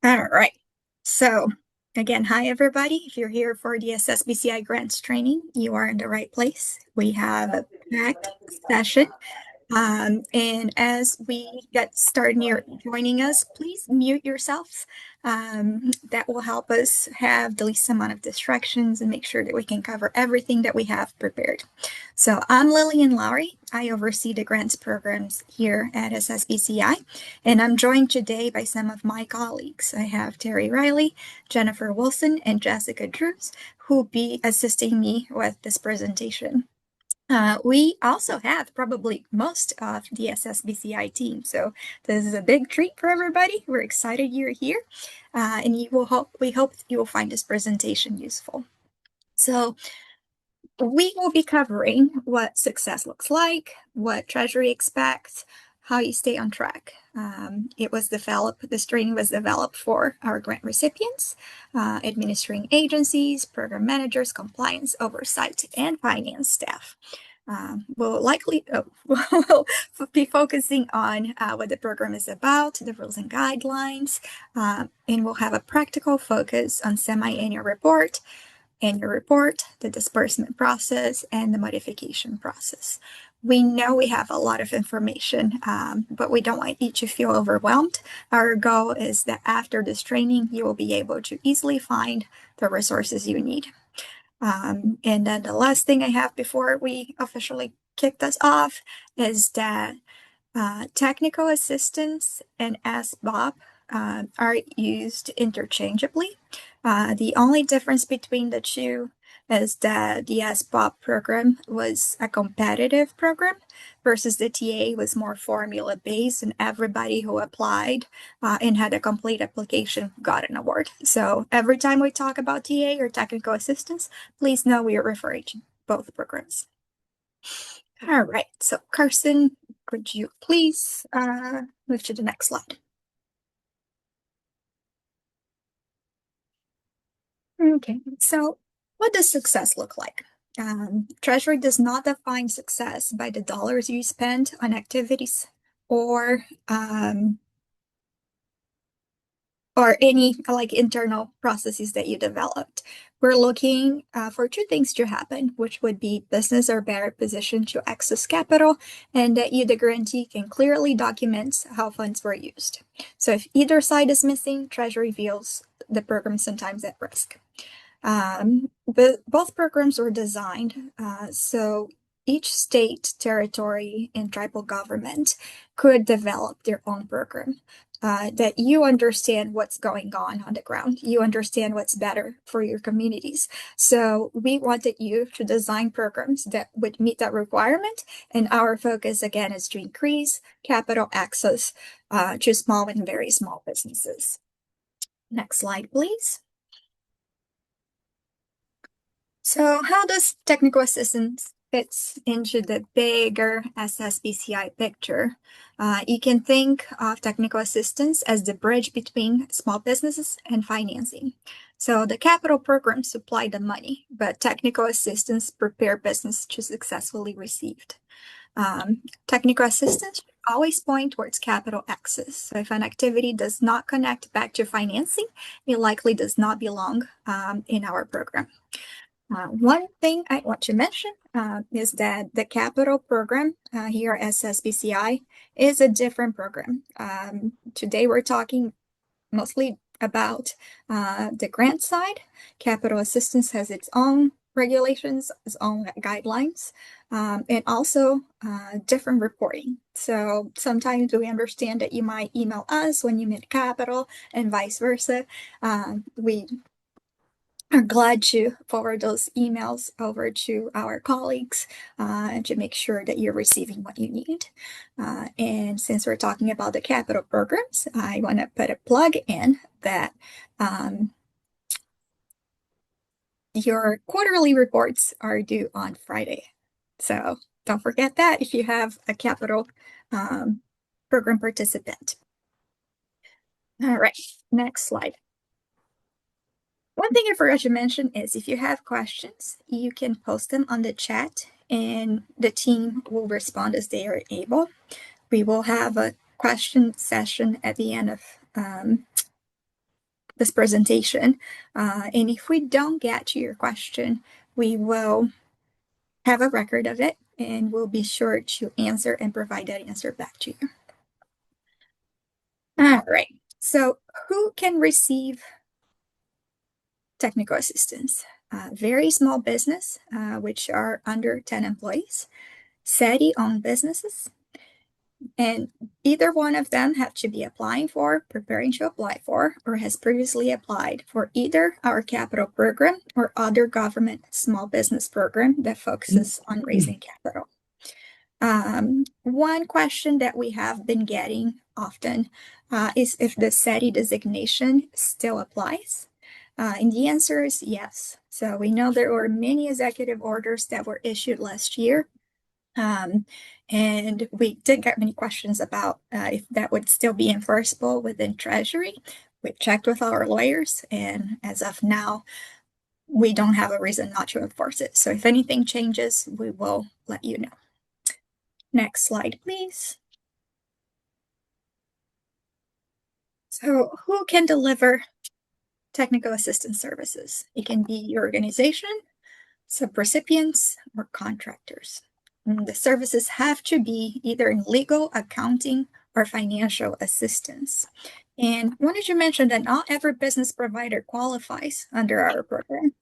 All right. So again, hi everybody. If you're here for the SSBCI grants training, you are in the right place. We have a packed session. And as we get started near joining us, please mute yourselves. That will help us have the least amount of distractions and make sure that we can cover everything that we have prepared. So I'm Lillian Lowry. I oversee the grants programs here at SSBCI, and I'm joined today by some of my colleagues. I have Terry Riley, Jennifer Wilson, and Jessica Drews, who will be assisting me with this presentation. We also have probably most of the SSBCI team, so this is a big treat for everybody. We're excited you're here, and we hope you will find this presentation useful. So we will be covering what success looks like, what Treasury expects, how you stay on track. This training was developed for our grant recipients, administering agencies, program managers, compliance, oversight, and finance staff. We'll be focusing on what the program is about, the rules and guidelines, and we'll have a practical focus on semi-annual report, annual report, the disbursement process, and the modification process. We know we have a lot of information, but we don't want you to feel overwhelmed. Our goal is that after this training, you will be able to easily find the resources you need. And then the last thing I have before we officially kick this off is that technical assistance and SBOP are used interchangeably. The only difference between the two is that the SBOP program was a competitive program versus the TA was more formula based, and everybody who applied and had a complete application got an award. So every time we talk about TA or technical assistance, please know we are referring to both programs. All right, so Carson, could you please move to the next slide? Okay, so what does success look like? Treasury does not define success by the dollars you spend on activities or any like internal processes that you developed. We're looking for two things to happen, which would be business are better positioned to access capital, and that you, the grantee, can clearly document how funds were used. So if either side is missing, Treasury feels the program sometimes at risk. But both programs were designed so each state, territory, and tribal government could develop their own program. That you understand what's going on the ground. You understand what's better for your communities. So we wanted you to design programs that would meet that requirement. And our focus, again, is to increase capital access to small and very small businesses. Next slide, please. So how does technical assistance fits into the bigger SSBCI picture? You can think of technical assistance as the bridge between small businesses and financing. So the capital programs supply the money, but technical assistance prepare business to successfully receive it. Technical assistance should always point towards capital access. So if an activity does not connect back to financing, it likely does not belong in our program. One thing I want to mention is that the capital program here at SSBCI is a different program. Today we're talking mostly about the grant side. Capital assistance has its own regulations, its own guidelines, and also different reporting. So sometimes we understand that you might email us when you meet capital and vice versa. We are glad to forward those emails over to our colleagues to make sure that you're receiving what you need. And since we're talking about the capital programs, I want to put a plug in that your quarterly reports are due on Friday. So don't forget that if you have a capital program participant. All right, next slide. One thing I forgot to mention is if you have questions, you can post them on the chat and the team will respond as they are able. We will have a question session at the end of this presentation. And if we don't get to your question, we will have a record of it and we'll be sure to answer and provide that answer back to you. All right. So who can receive technical assistance? Very small business, which are under 10 employees, SETI-owned businesses, and either one of them have to be applying for, preparing to apply for, or has previously applied for either our capital program or other government small business program that focuses on raising capital. One question that we have been getting often is if the SETI designation still applies. And the answer is yes. So we know there were many executive orders that were issued last year. And we did get many questions about if that would still be enforceable within Treasury. We checked with our lawyers, and as of now, we don't have a reason not to enforce it. So if anything changes, we will let you know. Next slide, please. So who can deliver technical assistance services? It can be your organization, subrecipients, or contractors. The services have to be either in legal, accounting, or financial assistance. And I wanted to mention that not every business provider qualifies under our program.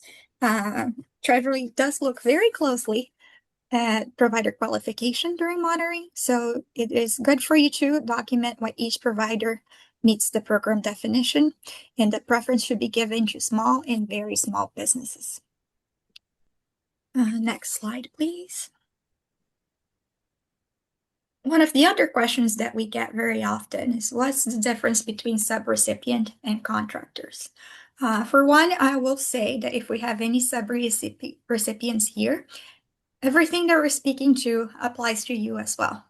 Treasury does look very closely at provider qualification during monitoring, so it is good for you to document what each provider meets the program definition, and the preference should be given to small and very small businesses. Next slide, please. One of the other questions that we get very often is what's the difference between subrecipient and contractors? For one, I will say that if we have any subrecipients here, everything that we're speaking to applies to you as well.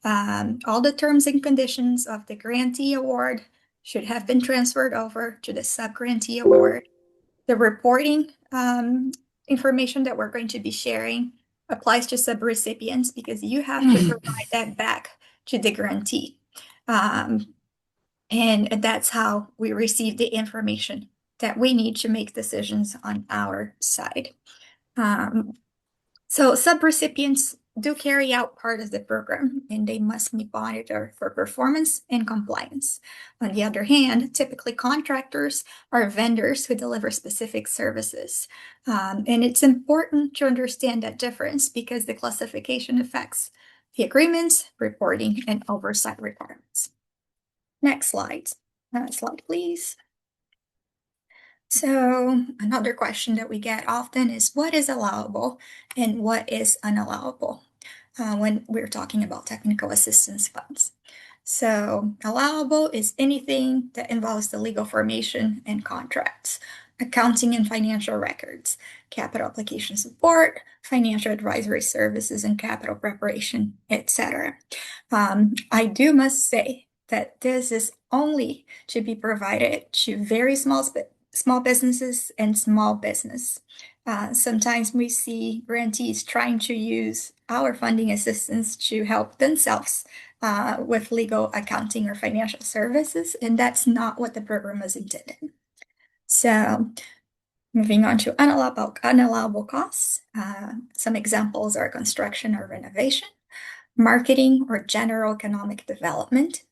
All the terms and conditions of the grantee award should have been transferred over to the subgrantee award. The reporting information that we're going to be sharing applies to subrecipients because you have to provide that back to the grantee. And that's how we receive the information that we need to make decisions on our side. So subrecipients do carry out part of the program, and they must be monitored for performance and compliance. On the other hand, typically contractors are vendors who deliver specific services. And it's important to understand that difference because the classification affects the agreements, reporting, and oversight requirements. Next slide. Slide, please. So another question that we get often is what is allowable and what is unallowable when we're talking about technical assistance funds. So allowable is anything that involves the legal formation and contracts, accounting and financial records, capital application support, financial advisory services and capital preparation, etc. I must say that this is only to be provided to very small businesses and small business. Sometimes we see grantees trying to use our funding assistance to help themselves with legal, accounting, or financial services, and that's not what the program is intended. So moving on to unallowable costs, some examples are construction or renovation, marketing or general economic development.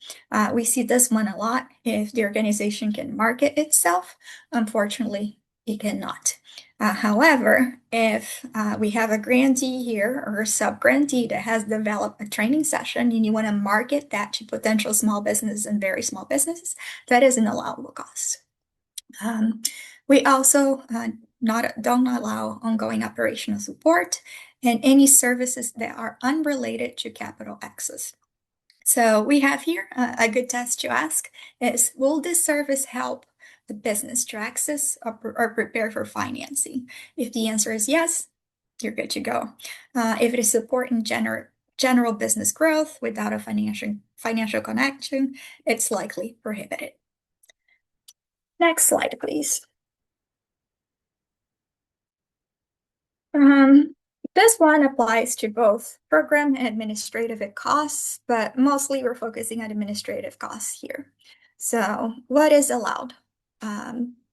We see this one a lot. If the organization can market itself, unfortunately, it cannot. However, if we have a grantee here or a sub-grantee that has developed a training session and you want to market that to potential small businesses and very small businesses, that is an allowable cost. We also don't allow ongoing operational support and any services that are unrelated to capital access. So we have here a good test to ask is, will this service help the business to access or prepare for financing? If the answer is yes, you're good to go. If it is supporting general business growth without a financial connection, it's likely prohibited. Next slide, please. This one applies to both program and administrative costs, but mostly we're focusing on administrative costs here. So what is allowed?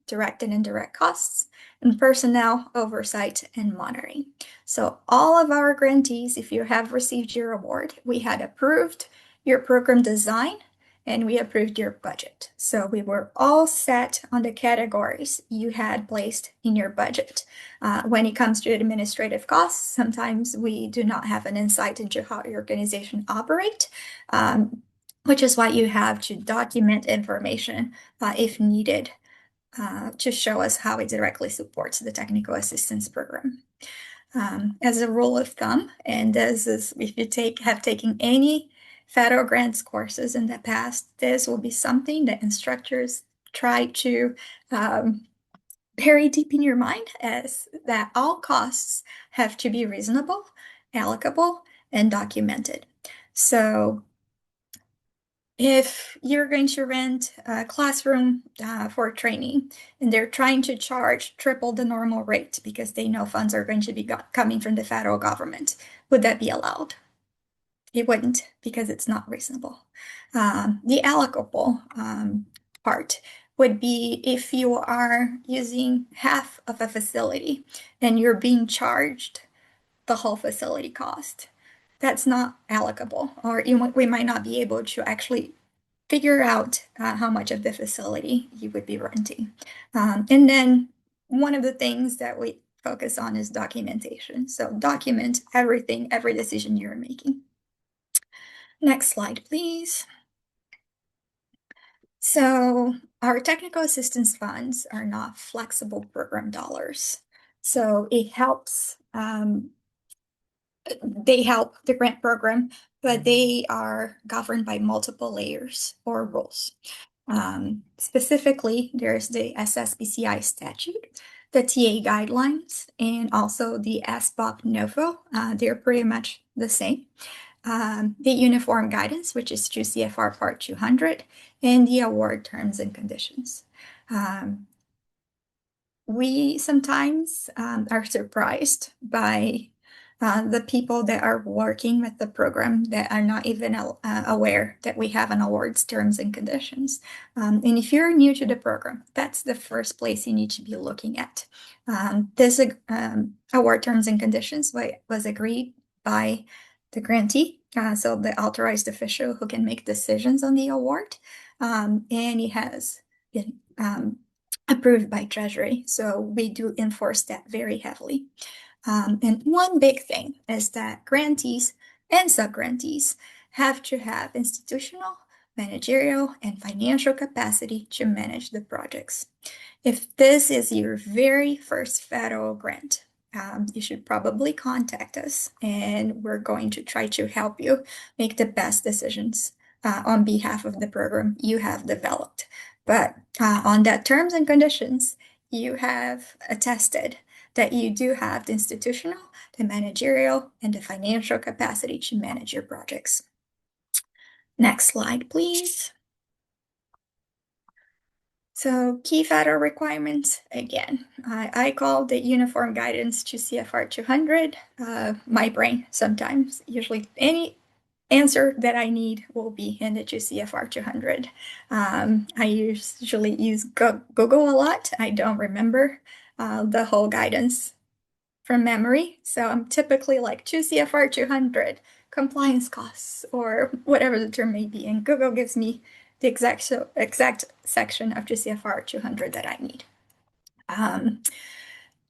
direct and indirect costs, and personnel oversight and monitoring. So all of our grantees, if you have received your award, we had approved your program design and we approved your budget. So we were all set on the categories you had placed in your budget. When it comes to administrative costs, sometimes we do not have an insight into how your organization operates, which is why you have to document information if needed to show us how it directly supports the technical assistance program. As a rule of thumb, and this is if you have taken any federal grants courses in the past, this will be something that instructors try to bury deep in your mind, as that all costs have to be reasonable, allocable, and documented. So if you're going to rent a classroom for training and they're trying to charge triple the normal rate because they know funds are going to be coming from the federal government, would that be allowed? It wouldn't, because it's not reasonable. The allocable part would be if you are using half of a facility and you're being charged the whole facility cost. That's not allocable, or we might not be able to actually figure out how much of the facility you would be renting. And then one of the things that we focus on is documentation. So document everything, every decision you're making. Next slide, please. So our technical assistance funds are not flexible program dollars. So it helps, they help the grant program, but they are governed by multiple layers or rules. Specifically, there's the SSBCI statute, the TA guidelines, and also the SBOP NOVO. They're pretty much the same. The uniform guidance, which is 2 CFR Part 200, and the award terms and conditions. We sometimes are surprised by the people that are working with the program that are not even aware that we have an awards terms and conditions. And if you're new to the program, that's the first place you need to be looking at. This award terms and conditions was agreed by the grantee, so the authorized official who can make decisions on the award, and it has been approved by Treasury. So we do enforce that very heavily. And one big thing is that grantees and sub-grantees have to have institutional, managerial, and financial capacity to manage the projects. If this is your very first federal grant, you should probably contact us, and we're going to try to help you make the best decisions on behalf of the program you have developed. But on that terms and conditions, you have attested that you do have the institutional, the managerial, and the financial capacity to manage your projects. Next slide, please. So key federal requirements, again, I call the uniform guidance to CFR 200. My brain sometimes, usually any answer that I need will be in the CFR 200. I usually use Google a lot. I don't remember the whole guidance from memory. So I'm typically like 2 CFR 200 compliance costs or whatever the term may be. And Google gives me the exact section of 2 CFR 200 that I need.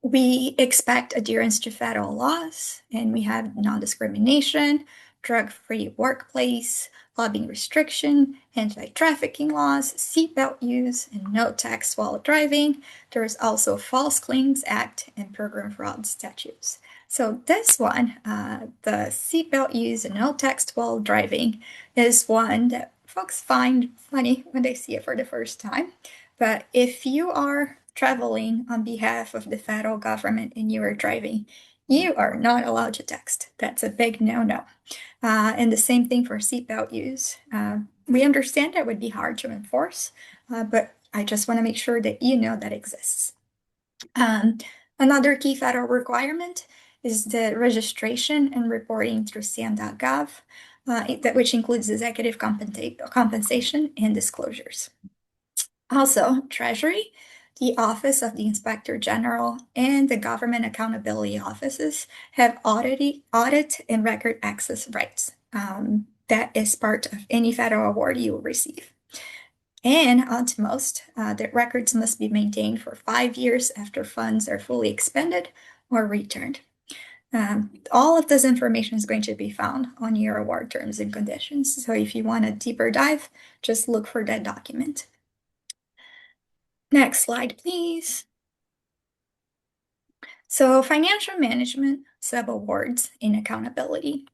We expect adherence to federal laws, and we have non-discrimination, drug-free workplace, lobbying restriction, anti-trafficking laws, seatbelt use, and no text while driving. There's also False Claims Act and program fraud statutes. So this one, the seatbelt use and no text while driving, is one that folks find funny when they see it for the first time. But if you are traveling on behalf of the federal government and you are driving, you are not allowed to text. That's a big no-no. And the same thing for seatbelt use. We understand that would be hard to enforce, but I just want to make sure that you know that exists. Another key federal requirement is the registration and reporting through SAM.gov, which includes executive compensation and disclosures. Also, Treasury, the Office of the Inspector General, and the Government Accountability Offices have audit and record access rights. That is part of any federal award you will receive. And at most, the records must be maintained for 5 years after funds are fully expended or returned. All of this information is going to be found on your award terms and conditions. So if you want a deeper dive, just look for that document. Next slide, please. So financial management, subawards, and accountability.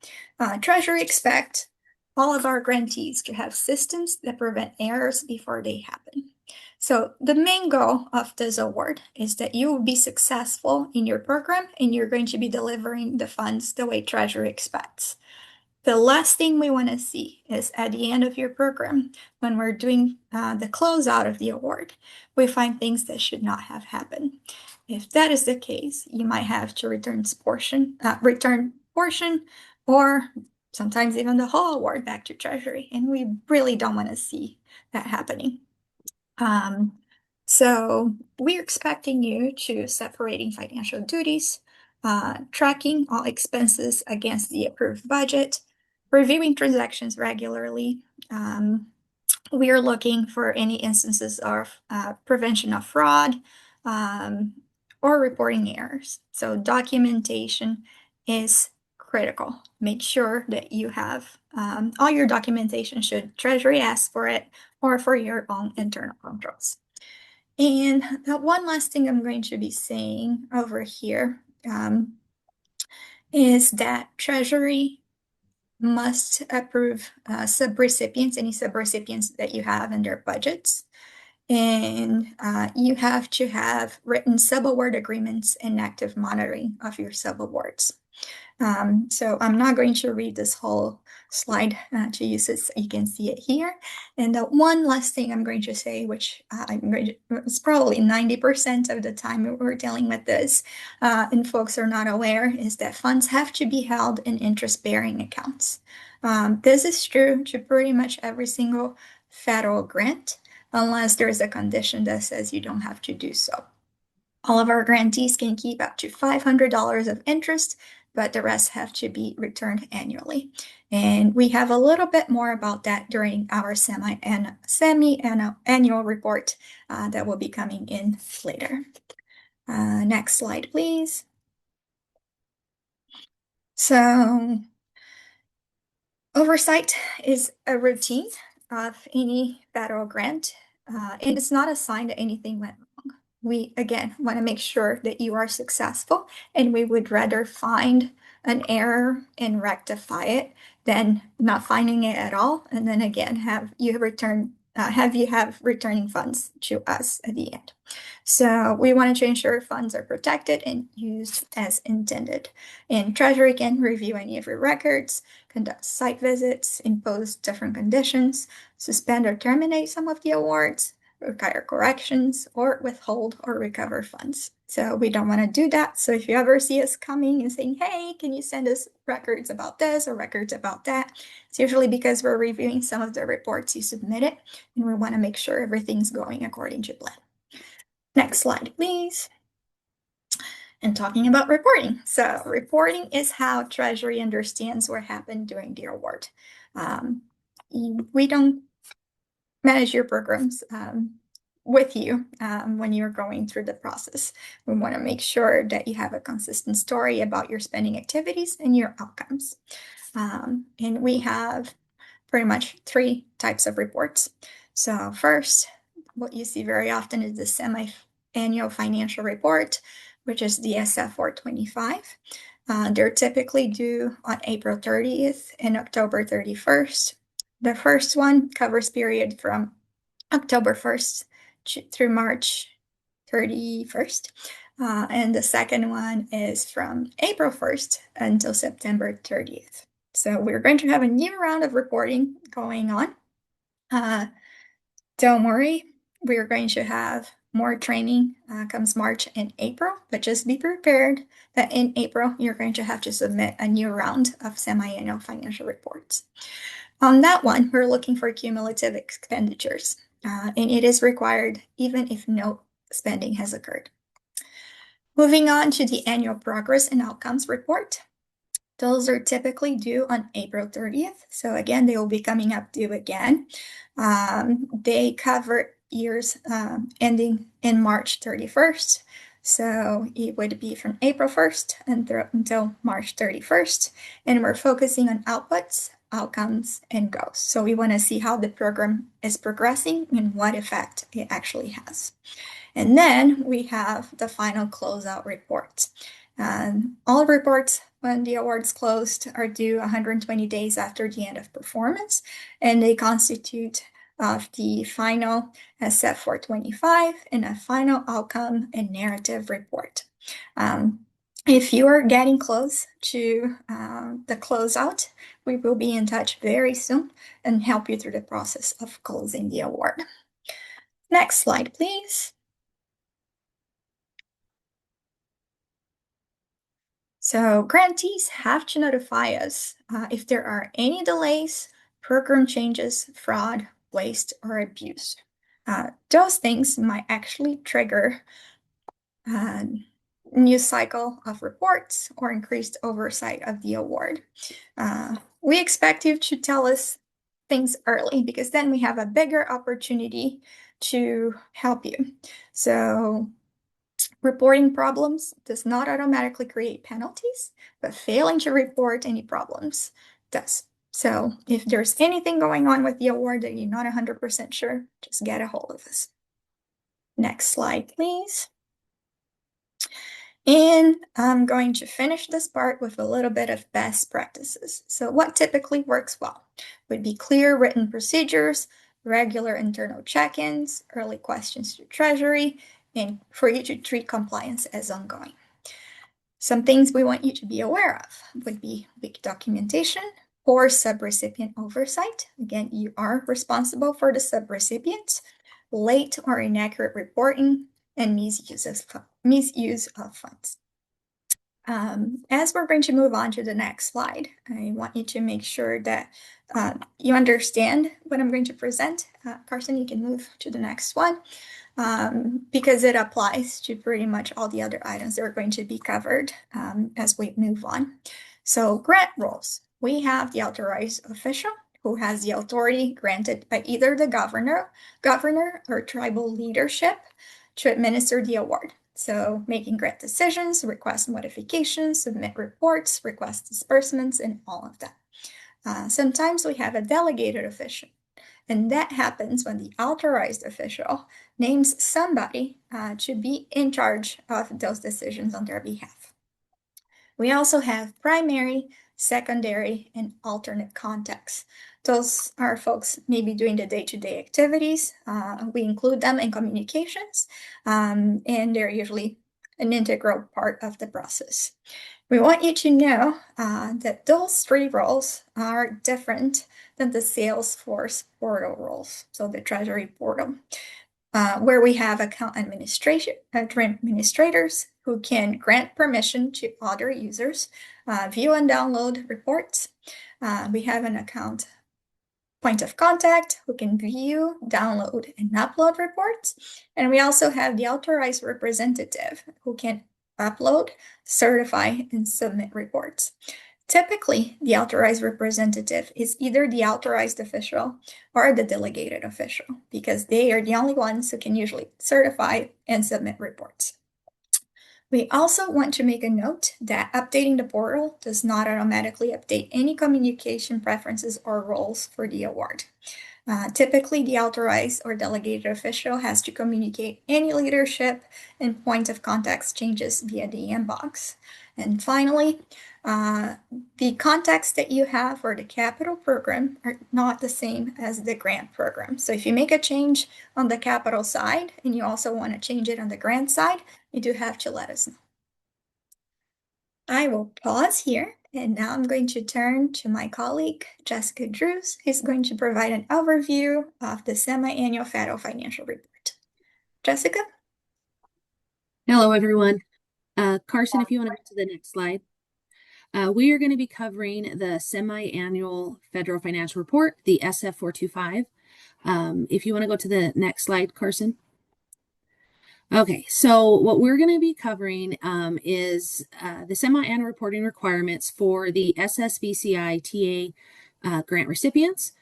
Treasury expect all of our grantees to have systems that prevent errors before they happen. So the main goal of this award is that you will be successful in your program and you're going to be delivering the funds the way Treasury expects. The last thing we want to see is at the end of your program, when we're doing the closeout of the award, we find things that should not have happened. If that is the case, you might have to return portion, or sometimes even the whole award back to Treasury, and we really don't want to see that happening. So we're expecting you to separating financial duties, tracking all expenses against the approved budget, reviewing transactions regularly. We are looking for any instances of prevention of fraud or reporting errors. So documentation is critical. Make sure that you have all your documentation should Treasury ask for it or for your own internal controls. And the one last thing I'm going to be saying over here is that Treasury must approve subrecipients, any subrecipients that you have in their budgets. And you have to have written subaward agreements and active monitoring of your subawards. So I'm not going to read this whole slide to you so you can see it here. And the one last thing I'm going to say, which it's probably 90% of the time we're dealing with this, and folks are not aware, is that funds have to be held in interest-bearing accounts. This is true to pretty much every single federal grant, unless there's a condition that says you don't have to do so. All of our grantees can keep up to $500 of interest, but the rest have to be returned annually. And we have a little bit more about that during our semi-annual report that will be coming in later. Next slide, please. So oversight is a routine of any federal grant, and it's not a sign that anything went wrong. We, again, want to make sure that you are successful, and we would rather find an error and rectify it than not finding it at all, and then again have you have returning funds to us at the end. So we wanted to ensure funds are protected and used as intended. And Treasury can review any of your records, conduct site visits, impose different conditions, suspend or terminate some of the awards, require corrections, or withhold or recover funds. So we don't want to do that. So if you ever see us coming and saying, hey, can you send us records about this or records about that? It's usually because we're reviewing some of the reports you submitted, and we want to make sure everything's going according to plan. Next slide, please. And talking about reporting. So reporting is how Treasury understands what happened during the award. We don't manage your programs with you when you're going through the process. We want to make sure that you have a consistent story about your spending activities and your outcomes. And we have pretty much 3 types of reports. So first, what you see very often is the semi-annual financial report, which is the SF-425. They're typically due on April 30th and October 31st. The first one covers period from October 1st through March 31st. And the second one is from April 1st until September 30th. So we're going to have a new round of reporting going on. Don't worry, we're going to have more training comes March and April, but just be prepared that in April, you're going to have to submit a new round of semi-annual financial reports. On that one, we're looking for cumulative expenditures. and it is required even if no spending has occurred. Moving on to the annual progress and outcomes report. Those are typically due on April 30th. So again, they will be coming up due again. They cover years ending in March 31st. So it would be from April 1st until March 31st. And we're focusing on outputs, outcomes, and goals. So we want to see how the program is progressing and what effect it actually has. And then we have the final closeout report. All reports when the awards closed are due 120 days after the end of performance, and they constitute of the final SF 425 and a final outcome and narrative report. If you are getting close to the closeout, we will be in touch very soon and help you through the process of closing the award. Next slide, please. So grantees have to notify us if there are any delays, program changes, fraud, waste, or abuse. Those things might actually trigger a new cycle of reports or increased oversight of the award. We expect you to tell us things early because then we have a bigger opportunity to help you. So reporting problems does not automatically create penalties, but failing to report any problems does. So if there's anything going on with the award that you're not 100% sure, just get a hold of us. Next slide, please. And I'm going to finish this part with a little bit of best practices. So what typically works well would be clear written procedures, regular internal check-ins, early questions to Treasury, and for you to treat compliance as ongoing. Some things we want you to be aware of would be weak documentation or subrecipient oversight. Again, you are responsible for the subrecipient, late or inaccurate reporting, and misuse of funds. As we're going to move on to the next slide, I want you to make sure that you understand what I'm going to present. Carson, you can move to the next one because it applies to pretty much all the other items that are going to be covered as we move on. So grant roles. We have the authorized official who has the authority granted by either the governor or tribal leadership to administer the award. So making grant decisions, request modifications, submit reports, request disbursements, and all of that. Sometimes we have a delegated official, and that happens when the authorized official names somebody to be in charge of those decisions on their behalf. We also have primary, secondary, and alternate contacts. Those are folks maybe doing the day-to-day activities. We include them in communications, and they're usually an integral part of the process. We want you to know that those three roles are different than the Salesforce portal roles, so the Treasury portal, where we have account administrators who can grant permission to other users, view and download reports. We have an account point of contact who can view, download, and upload reports. And we also have the authorized representative who can upload, certify, and submit reports. Typically, the authorized representative is either the authorized official or the delegated official because they are the only ones who can usually certify and submit reports. We also want to make a note that updating the portal does not automatically update any communication preferences or roles for the award. Typically, the authorized or delegated official has to communicate any leadership and point of contact changes via the inbox. And finally, the contacts that you have for the capital program are not the same as the grant program. So if you make a change on the capital side and you also want to change it on the grant side, you do have to let us know. I will pause here, and now I'm going to turn to my colleague, Jessica Drews, who's going to provide an overview of the semi-annual federal financial report. Jessica? Hello, everyone. Carson, if you want to go to the next slide. We are going to be covering the semi-annual federal financial report, the SF425. If you want to go to the next slide, Carson. Okay, so what we're going to be covering is the semi-annual reporting requirements for the SSBCI TA grant recipients.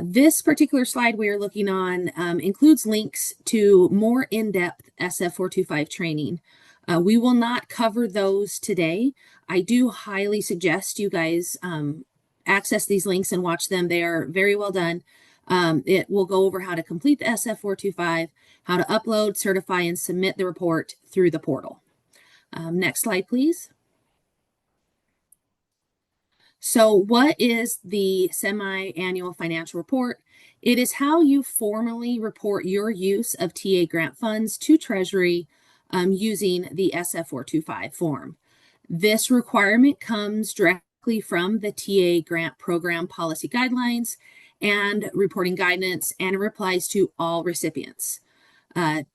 This particular slide we are looking on includes links to more in-depth SF425 training. We will not cover those today. I do highly suggest you guys access these links and watch them. They are very well done. It will go over how to complete the SF425, how to upload, certify, and submit the report through the portal. Next slide, please. So what is the semi-annual financial report? It is how you formally report your use of TA grant funds to Treasury using the SF425 form. This requirement comes directly from the TA grant program policy guidelines and reporting guidance, and it applies to all recipients.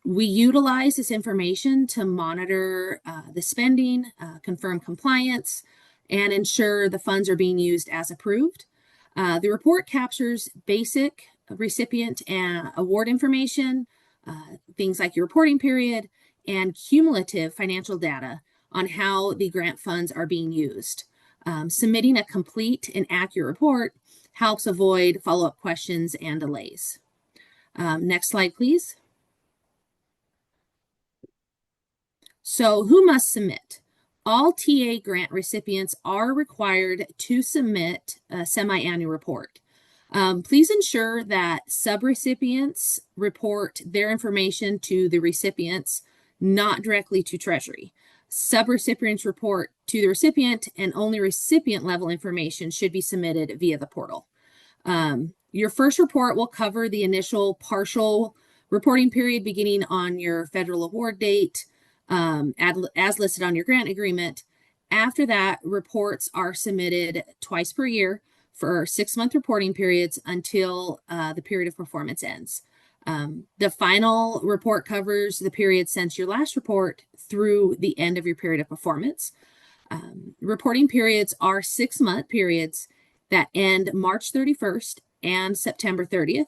We utilize this information to monitor the spending, confirm compliance, and ensure the funds are being used as approved. The report captures basic recipient and award information, things like your reporting period, and cumulative financial data on how the grant funds are being used. Submitting a complete and accurate report helps avoid follow-up questions and delays. Next slide, please. So who must submit? All TA grant recipients are required to submit a semi-annual report. Please ensure that subrecipients report their information to the recipients, not directly to Treasury. Subrecipients report to the recipient, and only recipient level information should be submitted via the portal. Your first report will cover the initial partial reporting period beginning on your federal award date, as listed on your grant agreement. After that, reports are submitted twice per year for 6-month reporting periods until the period of performance ends. The final report covers the period since your last report through the end of your period of performance. Reporting periods are 6-month periods that end March 31st and September 30th.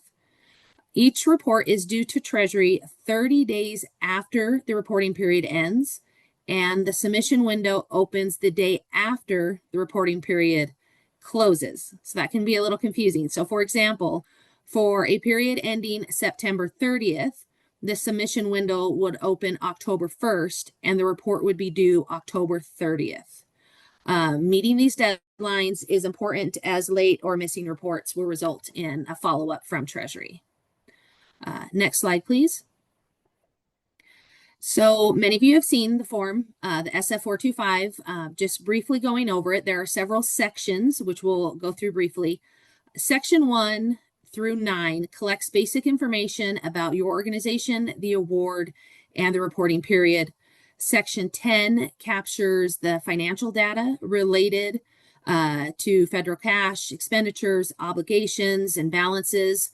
Each report is due to Treasury 30 days after the reporting period ends, and the submission window opens the day after the reporting period closes. So that can be a little confusing. So for example, for a period ending September 30th, the submission window would open October 1st, and the report would be due October 30th. Meeting these deadlines is important, as late or missing reports will result in a follow-up from Treasury. Next slide, please. So many of you have seen the form, the SF425. Just briefly going over it, there are several sections, which we'll go through briefly. Section 1 through 9 collects basic information about your organization, the award, and the reporting period. Section 10 captures the financial data related to federal cash, expenditures, obligations, and balances.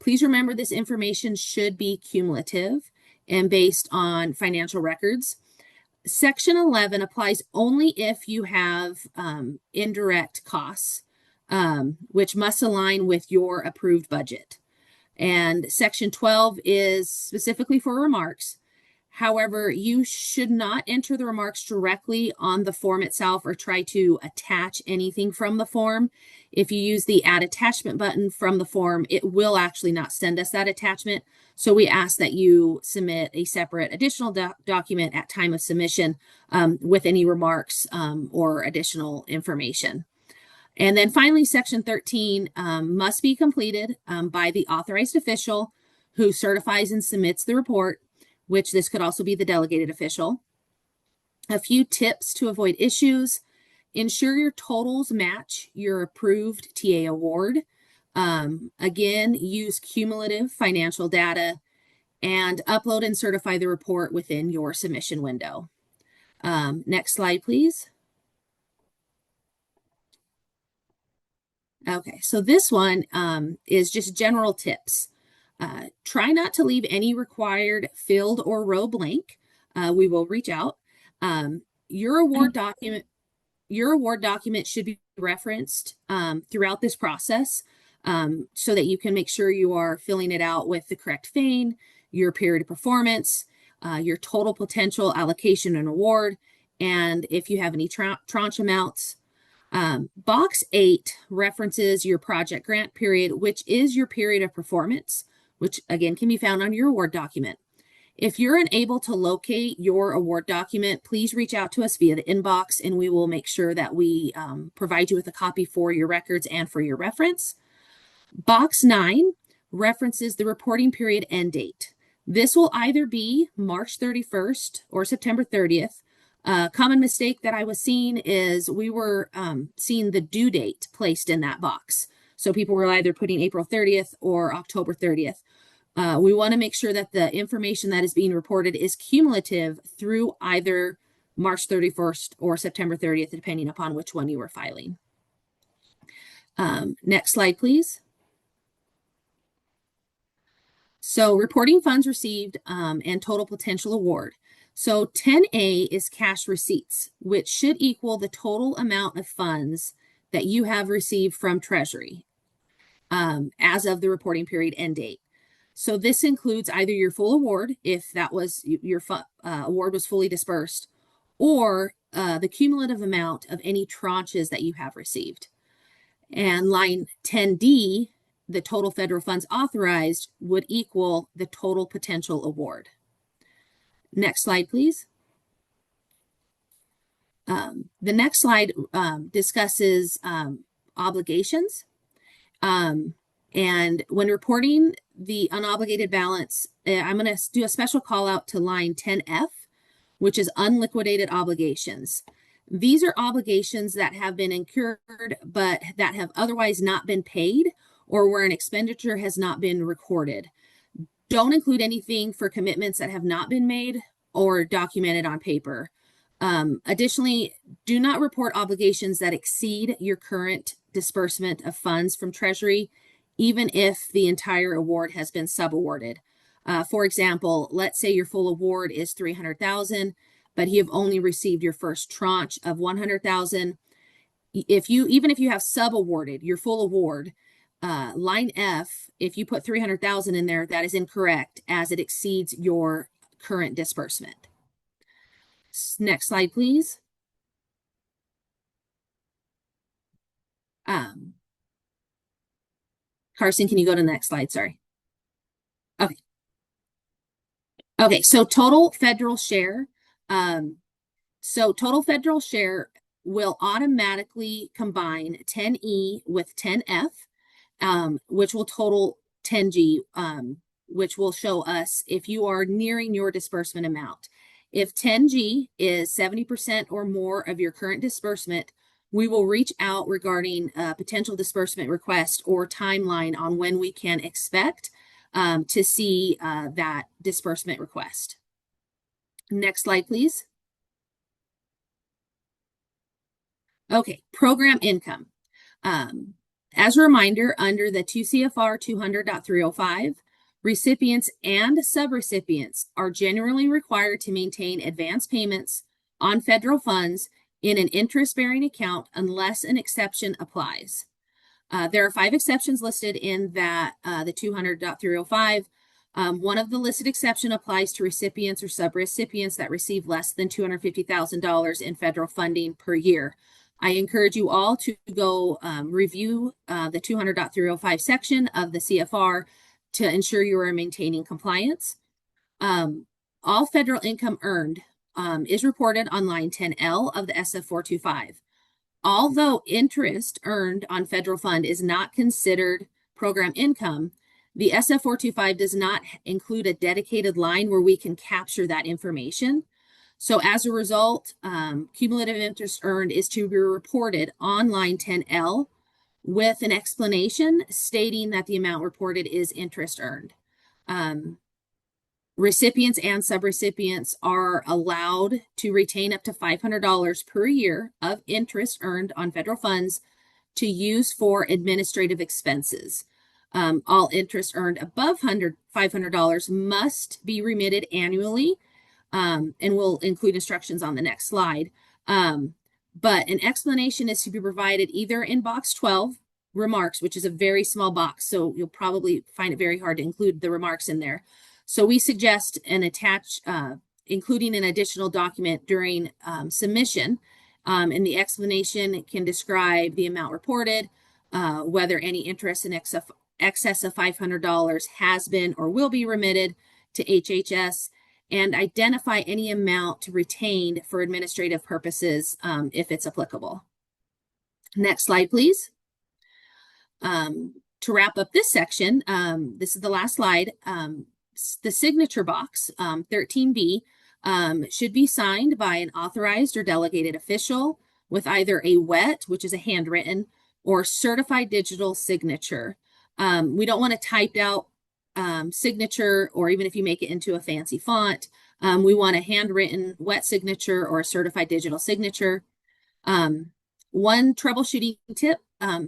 Please remember this information should be cumulative and based on financial records. Section 11 applies only if you have indirect costs, which must align with your approved budget. And Section 12 is specifically for remarks. However, you should not enter the remarks directly on the form itself or try to attach anything from the form. If you use the add attachment button from the form, it will actually not send us that attachment. So we ask that you submit a separate additional document at time of submission with any remarks or additional information. And then finally, Section 13 must be completed by the authorized official who certifies and submits the report, which this could also be the delegated official. A few tips to avoid issues: ensure your totals match your approved TA award. Again, use cumulative financial data, and upload and certify the report within your submission window. Next slide, please. Okay, so this one is just general tips. Try not to leave any required field or row blank. We will reach out. Your award document. your award document should be referenced throughout this process so that you can make sure you are filling it out with the correct FANE, your period of performance, your total potential allocation and award, and if you have any tranche amounts. Box 8 references your project grant period, which is your period of performance, which again can be found on your award document. If you're unable to locate your award document, please reach out to us via the inbox and we will make sure that we provide you with a copy for your records and for your reference. Box 9 references the reporting period end date. This will either be March 31st or September 30th. A common mistake that I was seeing is we were seeing the due date placed in that box. So people were either putting April 30th or October 30th. We want to make sure that the information that is being reported is cumulative through either March 31st or September 30th, depending upon which one you were filing. Next slide, please. So reporting funds received and total potential award. So 10A is cash receipts, which should equal the total amount of funds that you have received from Treasury as of the reporting period end date. So this includes either your full award, if that was your award was fully dispersed, or the cumulative amount of any tranches that you have received. And line 10D, the total federal funds authorized, would equal the total potential award. Next slide, please. The next slide discusses obligations. And when reporting the unobligated balance, I'm going to do a special call out to line 10F, which is unliquidated obligations. These are obligations that have been incurred, but that have otherwise not been paid or where an expenditure has not been recorded. Don't include anything for commitments that have not been made or documented on paper. Additionally, do not report obligations that exceed your current disbursement of funds from Treasury, even if the entire award has been subawarded. For example, let's say your full award is $300,000, but you have only received your first tranche of $100,000. Even if you have subawarded your full award, line F, if you put $300,000 in there, that is incorrect as it exceeds your current disbursement. Next slide, please. Carson, can you go to the next slide? Sorry. Okay. Okay, so total federal share. Total federal share will automatically combine 10E with 10F, which will total 10G, which will show us if you are nearing your disbursement amount. If 10G is 70% or more of your current disbursement, we will reach out regarding a potential disbursement request or timeline on when we can expect to see that disbursement request. Next slide, please. Okay, program income. As a reminder, under the 2 CFR 200.305, recipients and subrecipients are generally required to maintain advance payments on federal funds in an interest-bearing account unless an exception applies. There are 5 exceptions listed in that the 200.305. One of the listed exception applies to recipients or subrecipients that receive less than $250,000 in federal funding per year. I encourage you all to go review the 200.305 section of the CFR to ensure you are maintaining compliance. All federal income earned is reported on line 10L of the SF425. Although interest earned on federal fund is not considered program income, the SF425 does not include a dedicated line where we can capture that information. So as a result, cumulative interest earned is to be reported on line 10L with an explanation stating that the amount reported is interest earned. Recipients and subrecipients are allowed to retain up to $500 per year of interest earned on federal funds to use for administrative expenses. All interest earned above $500 must be remitted annually, and we'll include instructions on the next slide. but an explanation is to be provided either in box 12, remarks, which is a very small box, so you'll probably find it very hard to include the remarks in there. So we suggest including an additional document during submission, and the explanation can describe the amount reported, whether any interest in excess of $500 has been or will be remitted to HHS, and identify any amount retained for administrative purposes if it's applicable. Next slide, please. To wrap up this section, this is the last slide. The signature box, 13B, should be signed by an authorized or delegated official with either a wet, which is a handwritten, or certified digital signature. We don't want a typed out signature, or even if you make it into a fancy font, we want a handwritten wet signature or a certified digital signature. One troubleshooting tip,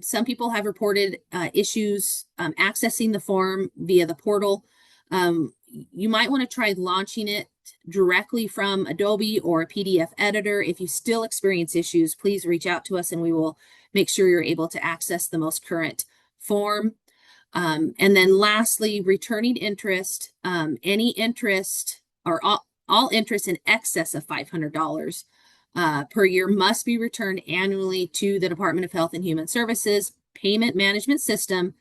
some people have reported issues accessing the form via the portal. You might want to try launching it directly from Adobe or a PDF editor. If you still experience issues, please reach out to us and we will make sure you're able to access the most current form. And then lastly, returning interest, any interest or all interest in excess of $500 per year must be returned annually to the Department of Health and Human Services payment management system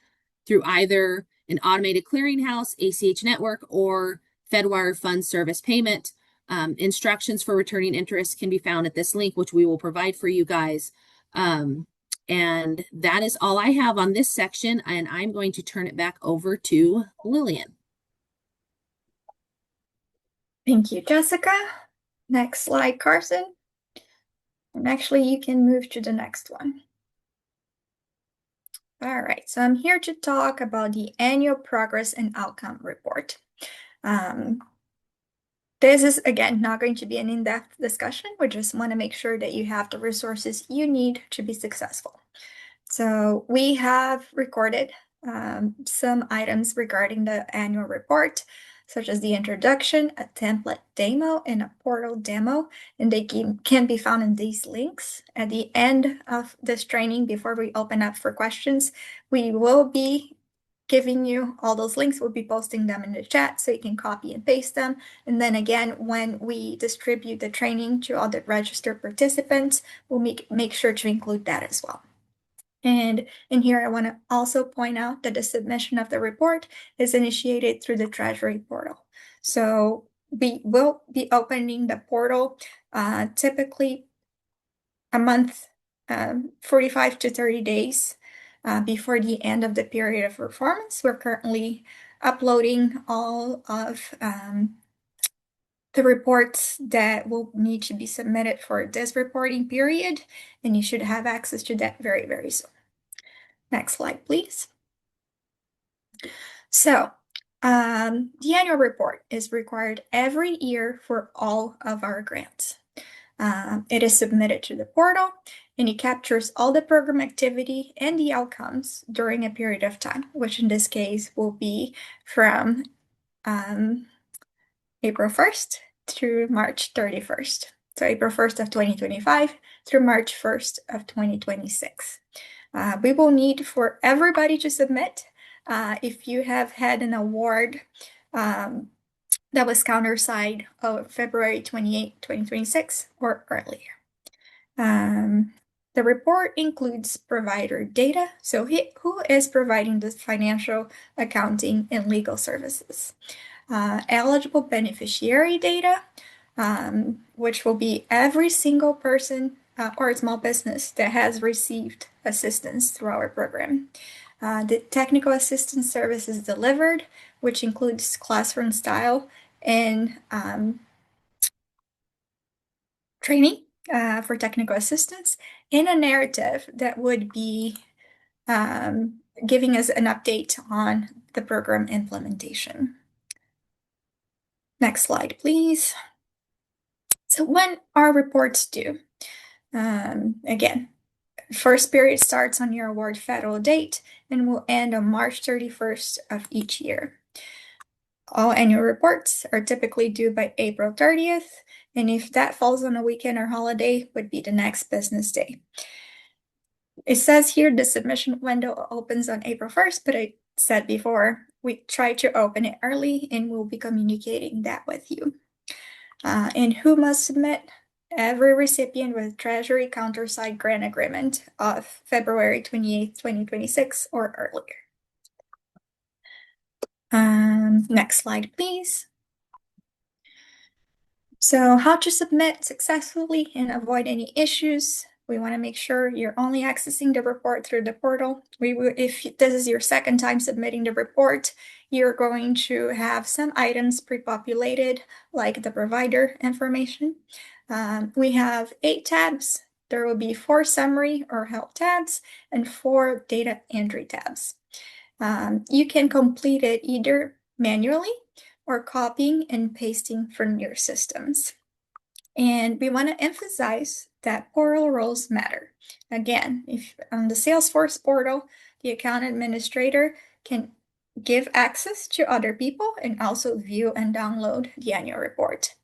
through either an automated clearinghouse, ACH network, or Fedwire Fund Service payment. Instructions for returning interest can be found at this link, which we will provide for you guys. And that is all I have on this section, and I'm going to turn it back over to Lillian. Thank you, Jessica. Next slide, Carson. And actually, you can move to the next one. All right, so I'm here to talk about the annual progress and outcome report. This is, again, not going to be an in-depth discussion. We just want to make sure that you have the resources you need to be successful. So we have recorded some items regarding the annual report, such as the introduction, a template demo, and a portal demo, and they can be found in these links. At the end of this training, before we open up for questions, we will be giving you all those links. We'll be posting them in the chat so you can copy and paste them. And then again, when we distribute the training to all the registered participants, we'll make sure to include that as well. And in here, I want to also point out that the submission of the report is initiated through the Treasury portal. So we will be opening the portal typically a month, 45 to 30 days before the end of the period of performance. We're currently uploading all of the reports that will need to be submitted for this reporting period, and you should have access to that very, very soon. Next slide, please. So, the annual report is required every year for all of our grants. It is submitted to the portal, and it captures all the program activity and the outcomes during a period of time, which in this case will be from April 1st through March 31st. So April 1st of 2025 through March 1st of 2026. We will need for everybody to submit if you have had an award that was countersigned on February 28, 2026 or earlier. The report includes provider data. So who is providing the financial, accounting, and legal services? Eligible beneficiary data, which will be every single person or small business that has received assistance through our program. The technical assistance services delivered, which includes classroom style and training for technical assistance, and a narrative that would be giving us an update on the program implementation. Next slide, please. So when are reports due? Again, first period starts on your award federal date and will end on March 31st of each year. All annual reports are typically due by April 30th, And if that falls on a weekend or holiday, would be the next business day. It says here the submission window opens on April 1st, but I said before, we try to open it early and we'll be communicating that with you. And who must submit? Every recipient with Treasury countersigned grant agreement of February 28th, 2026 or earlier. Next slide, please. So how to submit successfully and avoid any issues. We want to make sure you're only accessing the report through the portal. If this is your second time submitting the report, you're going to have some items pre-populated, like the provider information. We have 8 tabs. There will be 4 summary or help tabs and 4 data entry tabs. You can complete it either manually or copying and pasting from your systems. And we want to emphasize that portal roles matter. Again, if on the Salesforce portal, the account administrator can give access to other people and also view and download the annual report.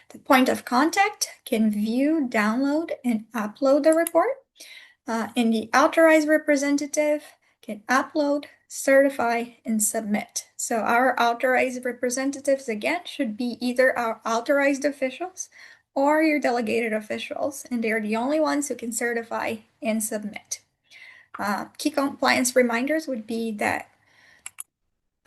The point of contact can view, download, and upload the report. And the authorized representative can upload, certify, and submit. So our authorized representatives, again, should be either our authorized officials or your delegated officials, and they're the only ones who can certify and submit. Key compliance reminders would be that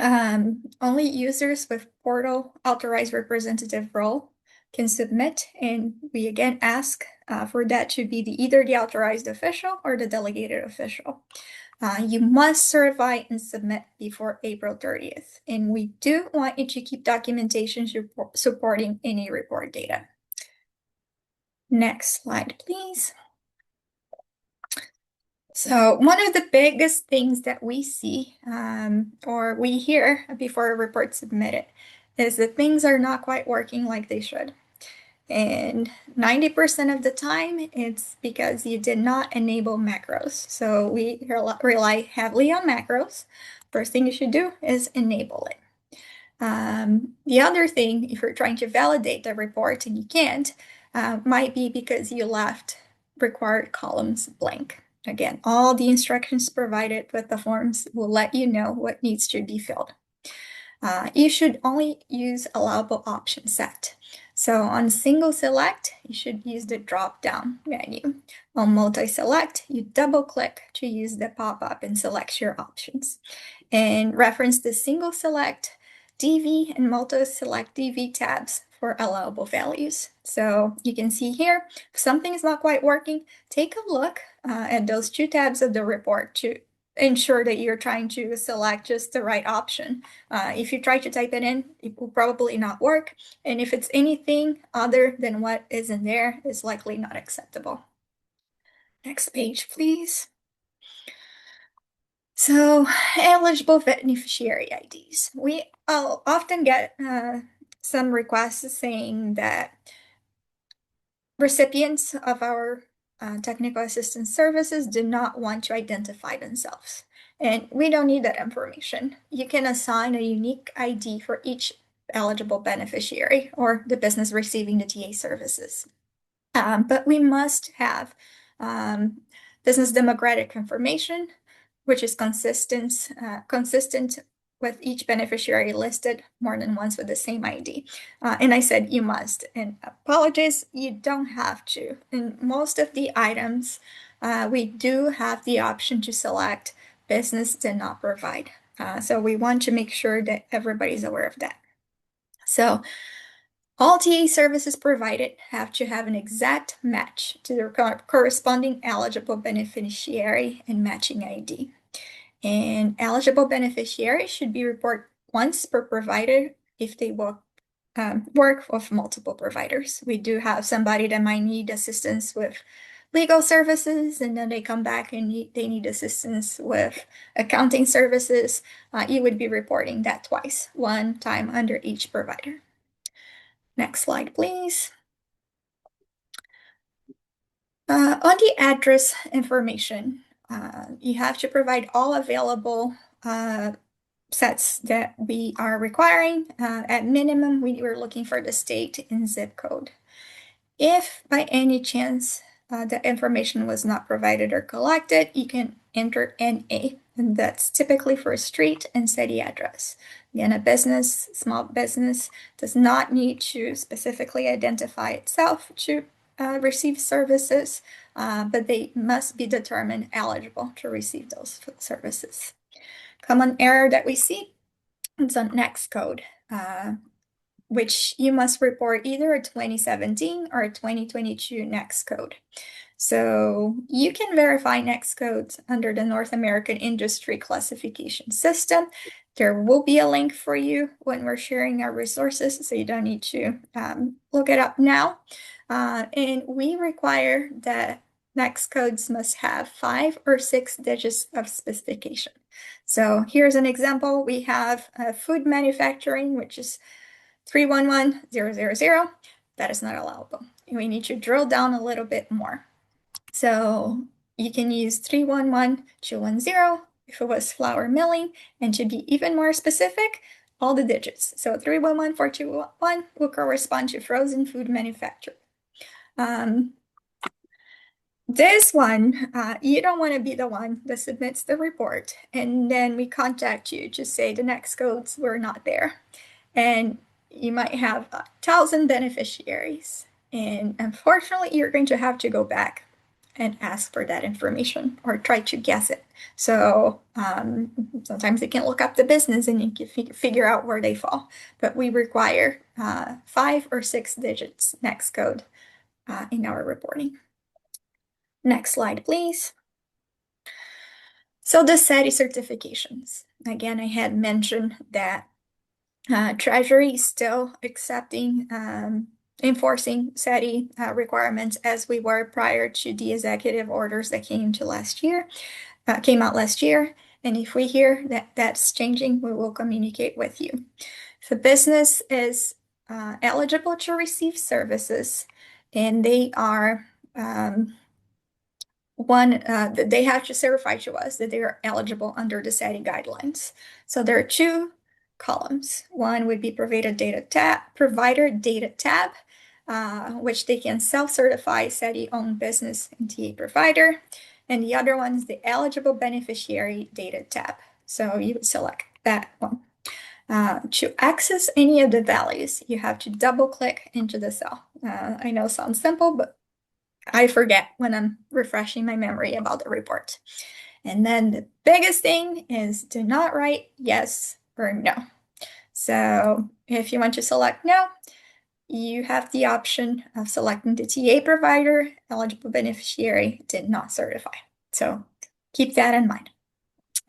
only users with portal authorized representative role can submit, and we again ask for that to be either the authorized official or the delegated official. You must certify and submit before April 30th, and we do want you to keep documentation supporting any report data. Next slide, please. So one of the biggest things that we see or we hear before a report's submitted is that things are not quite working like they should. And 90% of the time, it's because you did not enable macros. So we rely heavily on macros. First thing you should do is enable it. The other thing, if you're trying to validate the report and you can't, might be because you left required columns blank. Again, all the instructions provided with the forms will let you know what needs to be filled. You should only use allowable option set. So on single select, you should use the drop-down menu. On multi-select, you double-click to use the pop-up and select your options. And reference the single select, DV, and multi-select DV tabs for allowable values. So you can see here, if something is not quite working, take a look at those 2 tabs of the report to ensure that you're trying to select just the right option. If you try to type it in, it will probably not work. And if it's anything other than what is in there, it's likely not acceptable. Next page, please. So, eligible beneficiary IDs. We often get some requests saying that recipients of our technical assistance services do not want to identify themselves. And we don't need that information. You can assign a unique ID for each eligible beneficiary or the business receiving the TA services. But we must have business demographic information, which is consistent with each beneficiary listed more than once with the same ID. And I said you must, and apologies, you don't have to. In most of the items, we do have the option to select business did not provide. So we want to make sure that everybody's aware of that. So all TA services provided have to have an exact match to their corresponding eligible beneficiary and matching ID. And eligible beneficiaries should be reported once per provider if they work with multiple providers. We do have somebody that might need assistance with legal services, and then they come back and they need assistance with accounting services. You would be reporting that twice, one time under each provider. Next slide, please. On the address information, you have to provide all available sets that we are requiring. At minimum, we were looking for the state and zip code. If by any chance the information was not provided or collected, you can enter NA, and that's typically for a street and city address. Again, a business, small business, does not need to specifically identify itself to receive services, but they must be determined eligible to receive those services. Common error that we see is on next code. Which you must report either a 2017 or a 2022 next code. So you can verify next codes under the North American Industry Classification System. There will be a link for you when we're sharing our resources, so you don't need to look it up now. And we require that next codes must have 5 or 6 digits of specification. So here's an example. We have food manufacturing, which is 311000. That is not allowable. We need to drill down a little bit more. So you can use 311210 if it was flour milling, and to be even more specific, all the digits. So 311421 will correspond to frozen food manufacturer. This one, you don't want to be the one that submits the report, and then we contact you to say the next codes were not there. And you might have 1,000 beneficiaries. And unfortunately, you're going to have to go back and ask for that information or try to guess it. So sometimes you can look up the business and you can figure out where they fall. But we require 5 or 6 digits next code in our reporting. Next slide, please. So the SETI certifications. Again, I had mentioned that Treasury is still accepting, enforcing SETI requirements as we were prior to the executive orders that came out last year. And if we hear that that's changing, we will communicate with you. If a business is eligible to receive services and they are they have to certify to us that they are eligible under the SETI guidelines. So there are 2 columns. One would be provider data tab, which they can self-certify SETI-owned business and TA provider. And the other one is the eligible beneficiary data tab. So you would select that one. To access any of the values, you have to double click into the cell. I know it sounds simple, but I forget when I'm refreshing my memory about the report. And then the biggest thing is do not write yes or no. So if you want to select no, you have the option of selecting the TA provider, eligible beneficiary did not certify. So keep that in mind.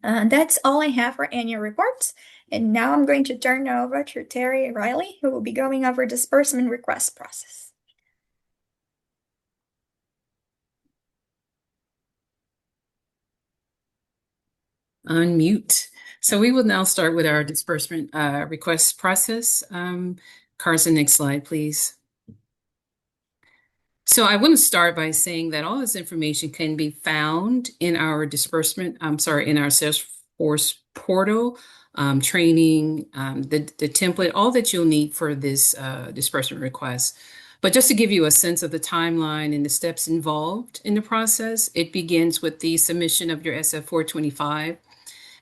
That's all I have for annual reports. And now I'm going to turn over to Terry Riley, who will be going over disbursement request process. Unmute. So we will now start with our disbursement request process. Carson, next slide, please. So I want to start by saying that all this information can be found in our in our Salesforce portal, training, the template, all that you'll need for this disbursement request. But just to give you a sense of the timeline and the steps involved in the process, it begins with the submission of your SF-425.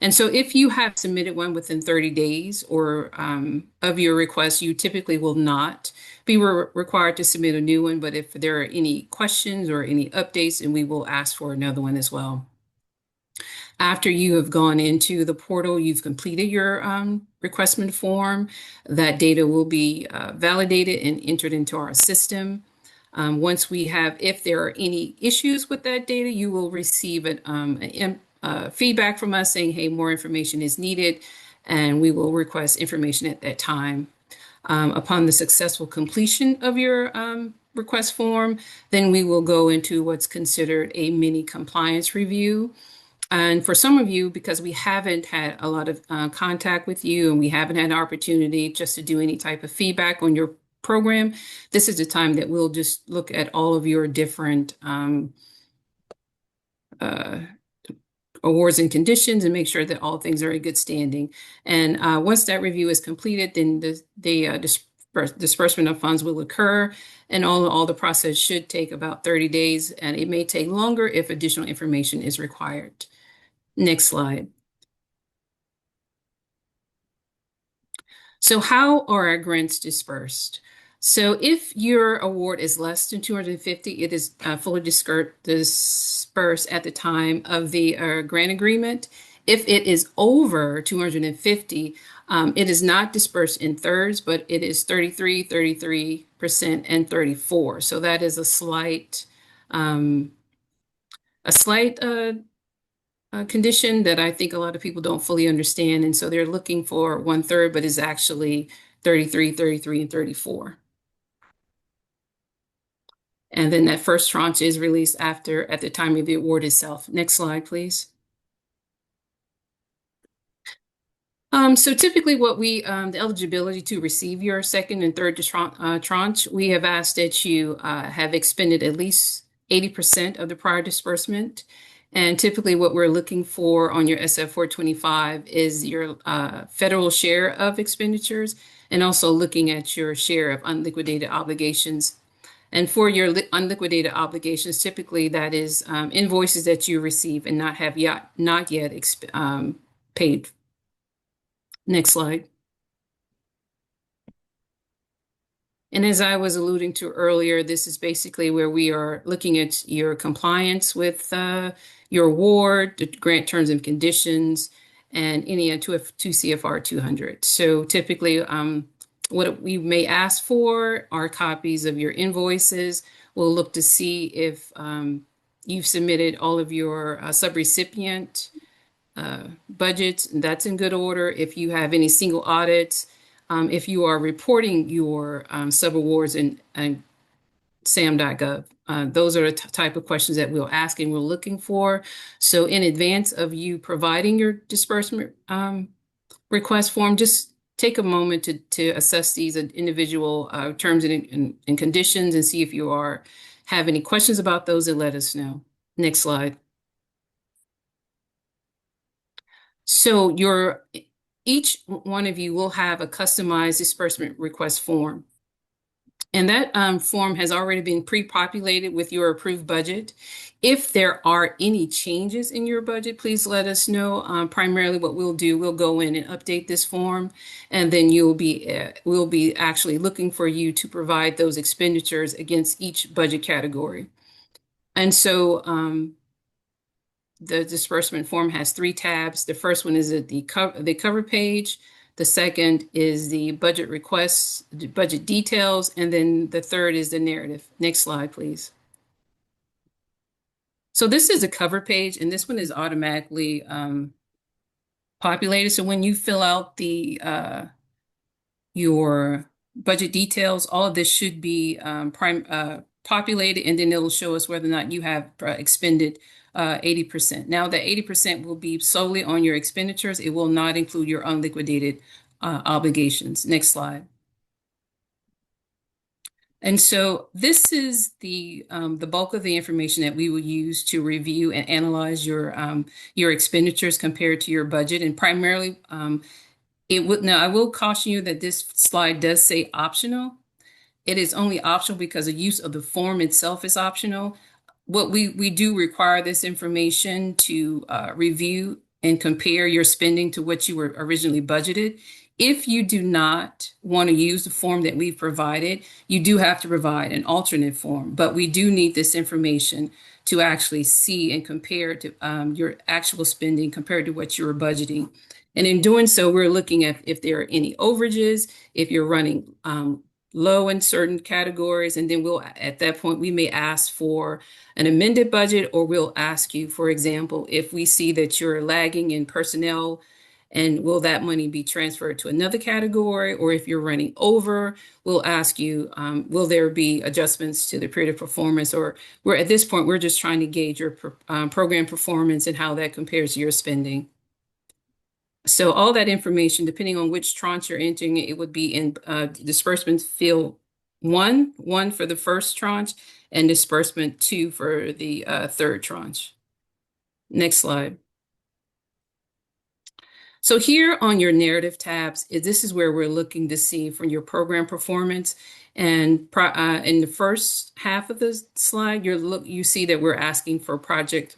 And so if you have submitted one within 30 days or of your request, you typically will not be required to submit a new one. But if there are any questions or any updates, and we will ask for another one as well. After you have gone into the portal, you've completed your requestment form, that data will be validated and entered into our system. Once we have, if there are any issues with that data, you will receive feedback from us saying, hey, more information is needed, and we will request information at that time. Upon the successful completion of your request form, then we will go into what's considered a mini compliance review. And for some of you, because we haven't had a lot of contact with you and we haven't had an opportunity just to do any type of feedback on your program, this is the time that we'll just look at all of your different awards and conditions and make sure that all things are in good standing. And once that review is completed, then the disbursement of funds will occur, and all the process should take about 30 days, and it may take longer if additional information is required. Next slide. So how are our grants dispersed? So if your award is less than 250, it is fully dispersed at the time of the grant agreement. If it is over 250, it is not dispersed in thirds, but it is 33, 33%, and 34. So that is a slight condition that I think a lot of people don't fully understand. And so they're looking for 1/3, but is actually 33, 33, and 34. And then that first tranche is released at the time of the award itself. Next slide, please. So typically the eligibility to receive your second and third tranche, we have asked that you have expended at least 80% of the prior disbursement. And typically what we're looking for on your SF 425 is your federal share of expenditures, and also looking at your share of unliquidated obligations. And for your unliquidated obligations, typically that is invoices that you receive and not yet paid. Next slide. And as I was alluding to earlier, this is basically where we are looking at your compliance with your award, the grant terms and conditions, and any 2 CFR 200. So typically, what we may ask for are copies of your invoices. We'll look to see if you've submitted all of your subrecipient budgets, that's in good order. If you have any single audits, if you are reporting your subawards in SAM.gov, those are the type of questions that we'll ask and we're looking for. So in advance of you providing your disbursement request form, just take a moment to assess these individual terms and conditions and see if you have any questions about those, and let us know. Next slide. So each one of you will have a customized disbursement request form. And that form has already been pre-populated with your approved budget. If there are any changes in your budget, please let us know. Primarily what we'll do, we'll go in and update this form, and then we'll be actually looking for you to provide those expenditures against each budget category. And so the disbursement form has 3 tabs. The first one is at the cover page. The second is the budget requests, the budget details, and then the third is the narrative. Next slide, please. So this is a cover page, and this one is automatically populated. So when you fill out your budget details, all of this should be populated, and then it'll show us whether or not you have expended 80%. Now, that 80% will be solely on your expenditures. It will not include your unliquidated obligations. Next slide. And so this is the bulk of the information that we will use to review and analyze your expenditures compared to your budget. And primarily, now I will caution you that this slide does say optional. It is only optional because the use of the form itself is optional. What we do require this information to review and compare your spending to what you were originally budgeted. If you do not want to use the form that we've provided, you do have to provide an alternate form, but we do need this information to actually see and compare to your actual spending compared to what you were budgeting. And in doing so, we're looking at if there are any overages, if you're running low in certain categories, and then at that point, we may ask for an amended budget, or we'll ask you, for example, if we see that you're lagging in personnel, and will that money be transferred to another category? Or if you're running over, we'll ask you, will there be adjustments to the period of performance? Or at this point, we're just trying to gauge your program performance and how that compares to your spending. So all that information, depending on which tranche you're entering, it would be in disbursement field 1 for the first tranche, and disbursement 2 for the third tranche. Next slide. So here on your narrative tabs, this is where we're looking to see from your program performance. And in the first half of the slide, you see that we're asking for project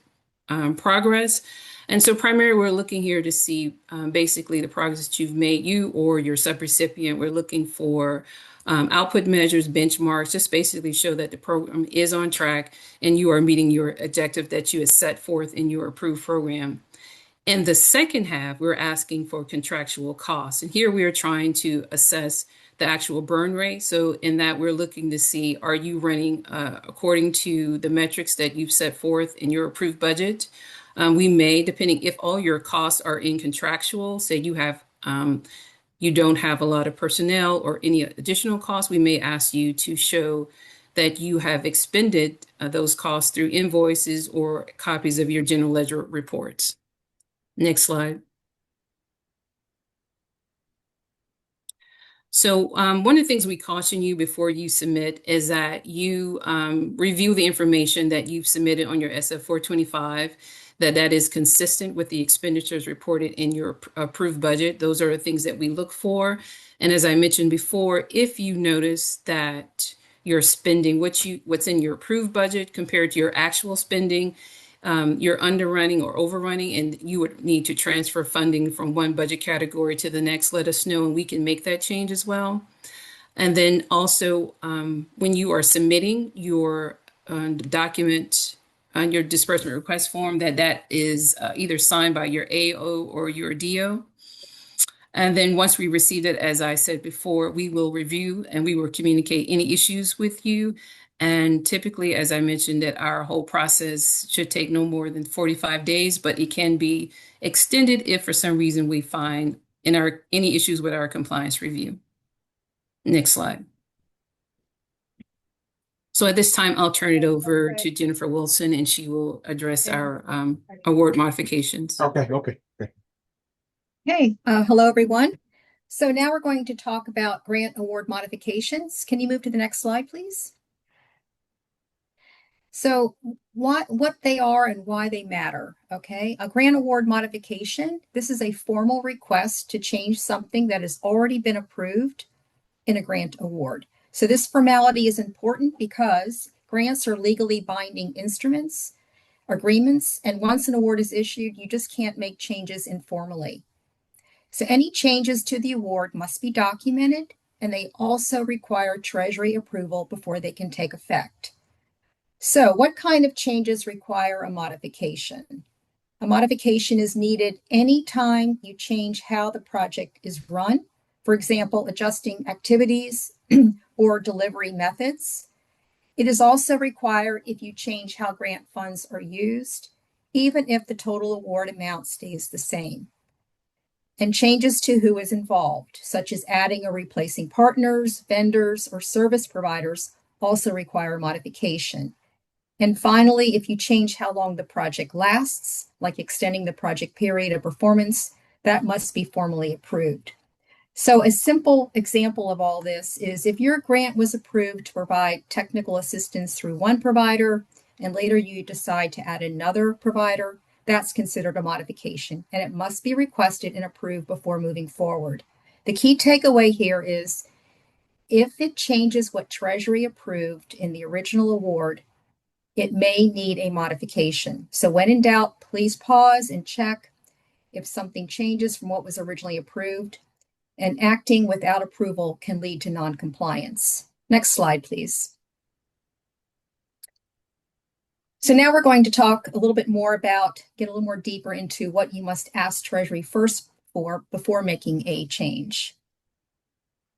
progress. And so primarily we're looking here to see basically the progress that you've made, you or your subrecipient. We're looking for output measures, benchmarks, just basically show that the program is on track and you are meeting your objective that you have set forth in your approved program. In the second half, we're asking for contractual costs. And here we are trying to assess the actual burn rate. So in that, we're looking to see, are you running according to the metrics that you've set forth in your approved budget? We may, depending if all your costs are in contractual, say you don't have a lot of personnel or any additional costs, we may ask you to show that you have expended those costs through invoices or copies of your general ledger reports. Next slide. So one of the things we caution you before you submit is that you review the information that you've submitted on your SF-425, that is consistent with the expenditures reported in your approved budget. Those are the things that we look for. And as I mentioned before, if you notice that you're spending what's in your approved budget compared to your actual spending, you're underrunning or overrunning, and you would need to transfer funding from one budget category to the next, let us know and we can make that change as well. And then also, when you are submitting your document on your disbursement request form, that is either signed by your AO or your DO. And then once we receive it, as I said before, we will review and we will communicate any issues with you. And typically, as I mentioned, that our whole process should take no more than 45 days, but it can be extended if for some reason we find any issues with our compliance review. Next slide. So at this time, I'll turn it over to Jennifer Wilson, and she will address our award modifications. Okay. Hey, hello, everyone. So now we're going to talk about grant award modifications. Can you move to the next slide, please? So what they are and why they matter, okay? A grant award modification, this is a formal request to change something that has already been approved in a grant award. So this formality is important because grants are legally binding instruments, agreements, and once an award is issued, you just can't make changes informally. So any changes to the award must be documented, and they also require Treasury approval before they can take effect. So what kind of changes require a modification? A modification is needed anytime you change how the project is run, for example, adjusting activities or delivery methods. It is also required if you change how grant funds are used, even if the total award amount stays the same. And changes to who is involved, such as adding or replacing partners, vendors, or service providers, also require modification. And finally, if you change how long the project lasts, like extending the project period of performance, that must be formally approved. So a simple example of all this is if your grant was approved to provide technical assistance through one provider, and later you decide to add another provider, that's considered a modification, and it must be requested and approved before moving forward. The key takeaway here is if it changes what Treasury approved in the original award, it may need a modification. So when in doubt, please pause and check if something changes from what was originally approved. And acting without approval can lead to non-compliance. Next slide, please. So now we're going to talk a little bit more about, get a little more deeper into what you must ask Treasury first for before making a change.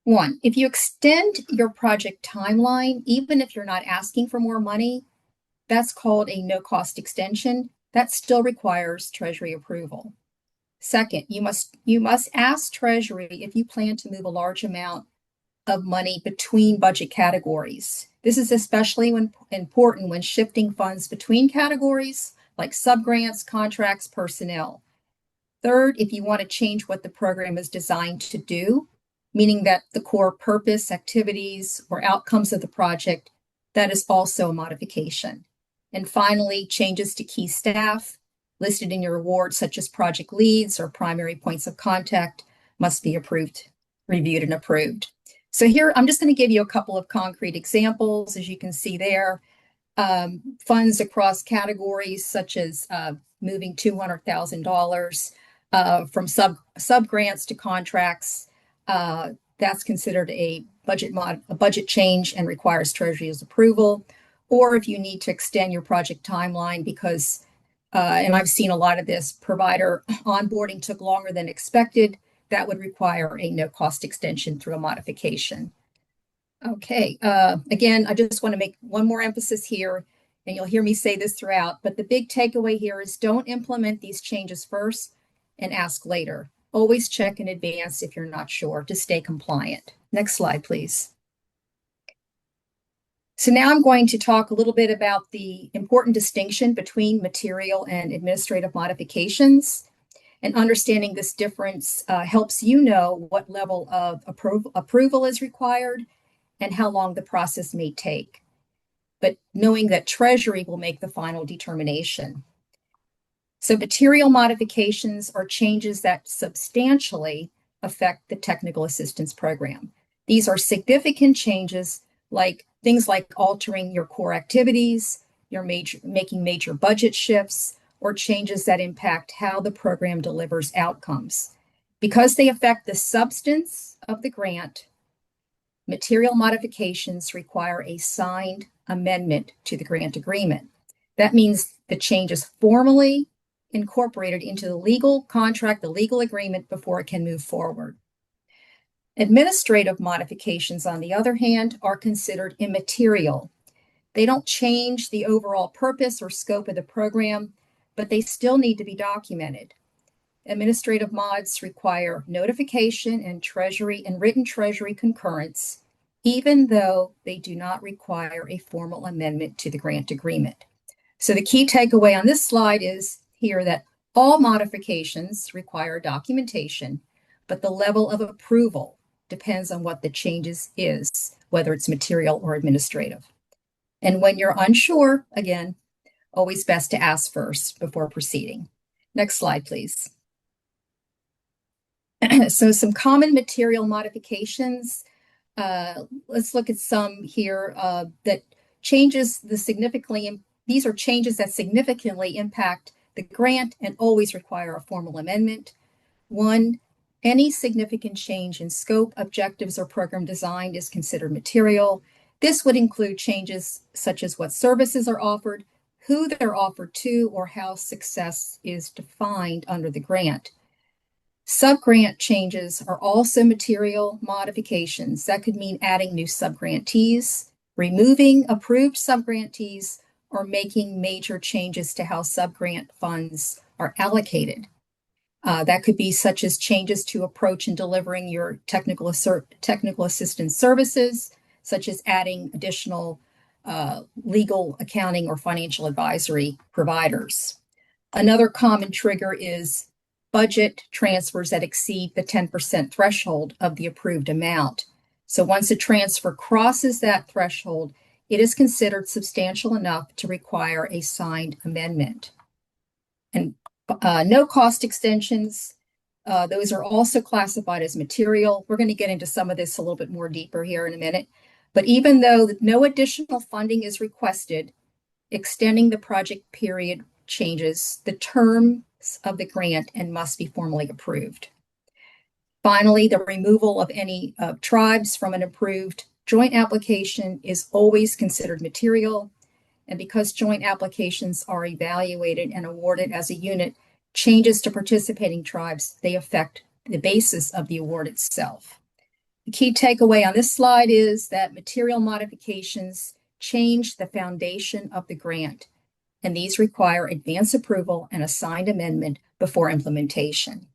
One, if you extend your project timeline, even if you're not asking for more money, that's called a no-cost extension. That still requires Treasury approval. Second, you must ask Treasury if you plan to move a large amount of money between budget categories. This is especially important when shifting funds between categories like subgrants, contracts, personnel. Third, if you want to change what the program is designed to do, meaning that the core purpose, activities, or outcomes of the project, that is also a modification. And finally, changes to key staff. listed in your award, such as project leads or primary points of contact, must be approved, reviewed, and approved. So here, I'm just going to give you a couple of concrete examples. As you can see there, funds across categories such as moving $200,000 from sub grants to contracts. That's considered a budget change and requires Treasury's approval. Or if you need to extend your project timeline because, and I've seen a lot of this, provider onboarding took longer than expected, that would require a no-cost extension through a modification. Okay, again, I just want to make one more emphasis here, and you'll hear me say this throughout, but the big takeaway here is don't implement these changes first and ask later. Always check in advance if you're not sure to stay compliant. Next slide, please. So now I'm going to talk a little bit about the important distinction between material and administrative modifications. And understanding this difference helps you know what level of approval is required and how long the process may take, but knowing that Treasury will make the final determination. So material modifications are changes that substantially affect the technical assistance program. These are significant changes like things like altering your core activities, making major budget shifts, or changes that impact how the program delivers outcomes. Because they affect the substance of the grant, material modifications require a signed amendment to the grant agreement. That means the change is formally incorporated into the legal contract, the legal agreement, before it can move forward. Administrative modifications, on the other hand, are considered immaterial. They don't change the overall purpose or scope of the program, but they still need to be documented. Administrative mods require notification and Treasury and written Treasury concurrence, even though they do not require a formal amendment to the grant agreement. So the key takeaway on this slide is here that all modifications require documentation, but the level of approval depends on what the changes is, whether it's material or administrative. And when you're unsure, again, always best to ask first before proceeding. Next slide, please. So some common material modifications. Let's look at some here that changes the significantly, these are changes that significantly impact the grant and always require a formal amendment. One, any significant change in scope, objectives, or program design is considered material. This would include changes such as what services are offered, who they're offered to, or how success is defined under the grant. Subgrant changes are also material modifications. That could mean adding new subgrantees, removing approved subgrantees, or making major changes to how subgrant funds are allocated. That could be such as changes to approach in delivering your technical assistance services, such as adding additional legal, accounting, or financial advisory providers. Another common trigger is budget transfers that exceed the 10% threshold of the approved amount. So once a transfer crosses that threshold, it is considered substantial enough to require a signed amendment. And no cost extensions, those are also classified as material. We're going to get into some of this a little bit more deeper here in a minute. But even though no additional funding is requested, extending the project period changes the terms of the grant and must be formally approved. Finally, the removal of any tribes from an approved joint application is always considered material. And because joint applications are evaluated and awarded as a unit, changes to participating tribes, they affect the basis of the award itself. The key takeaway on this slide is that material modifications change the foundation of the grant, and these require advance approval and a signed amendment before implementation.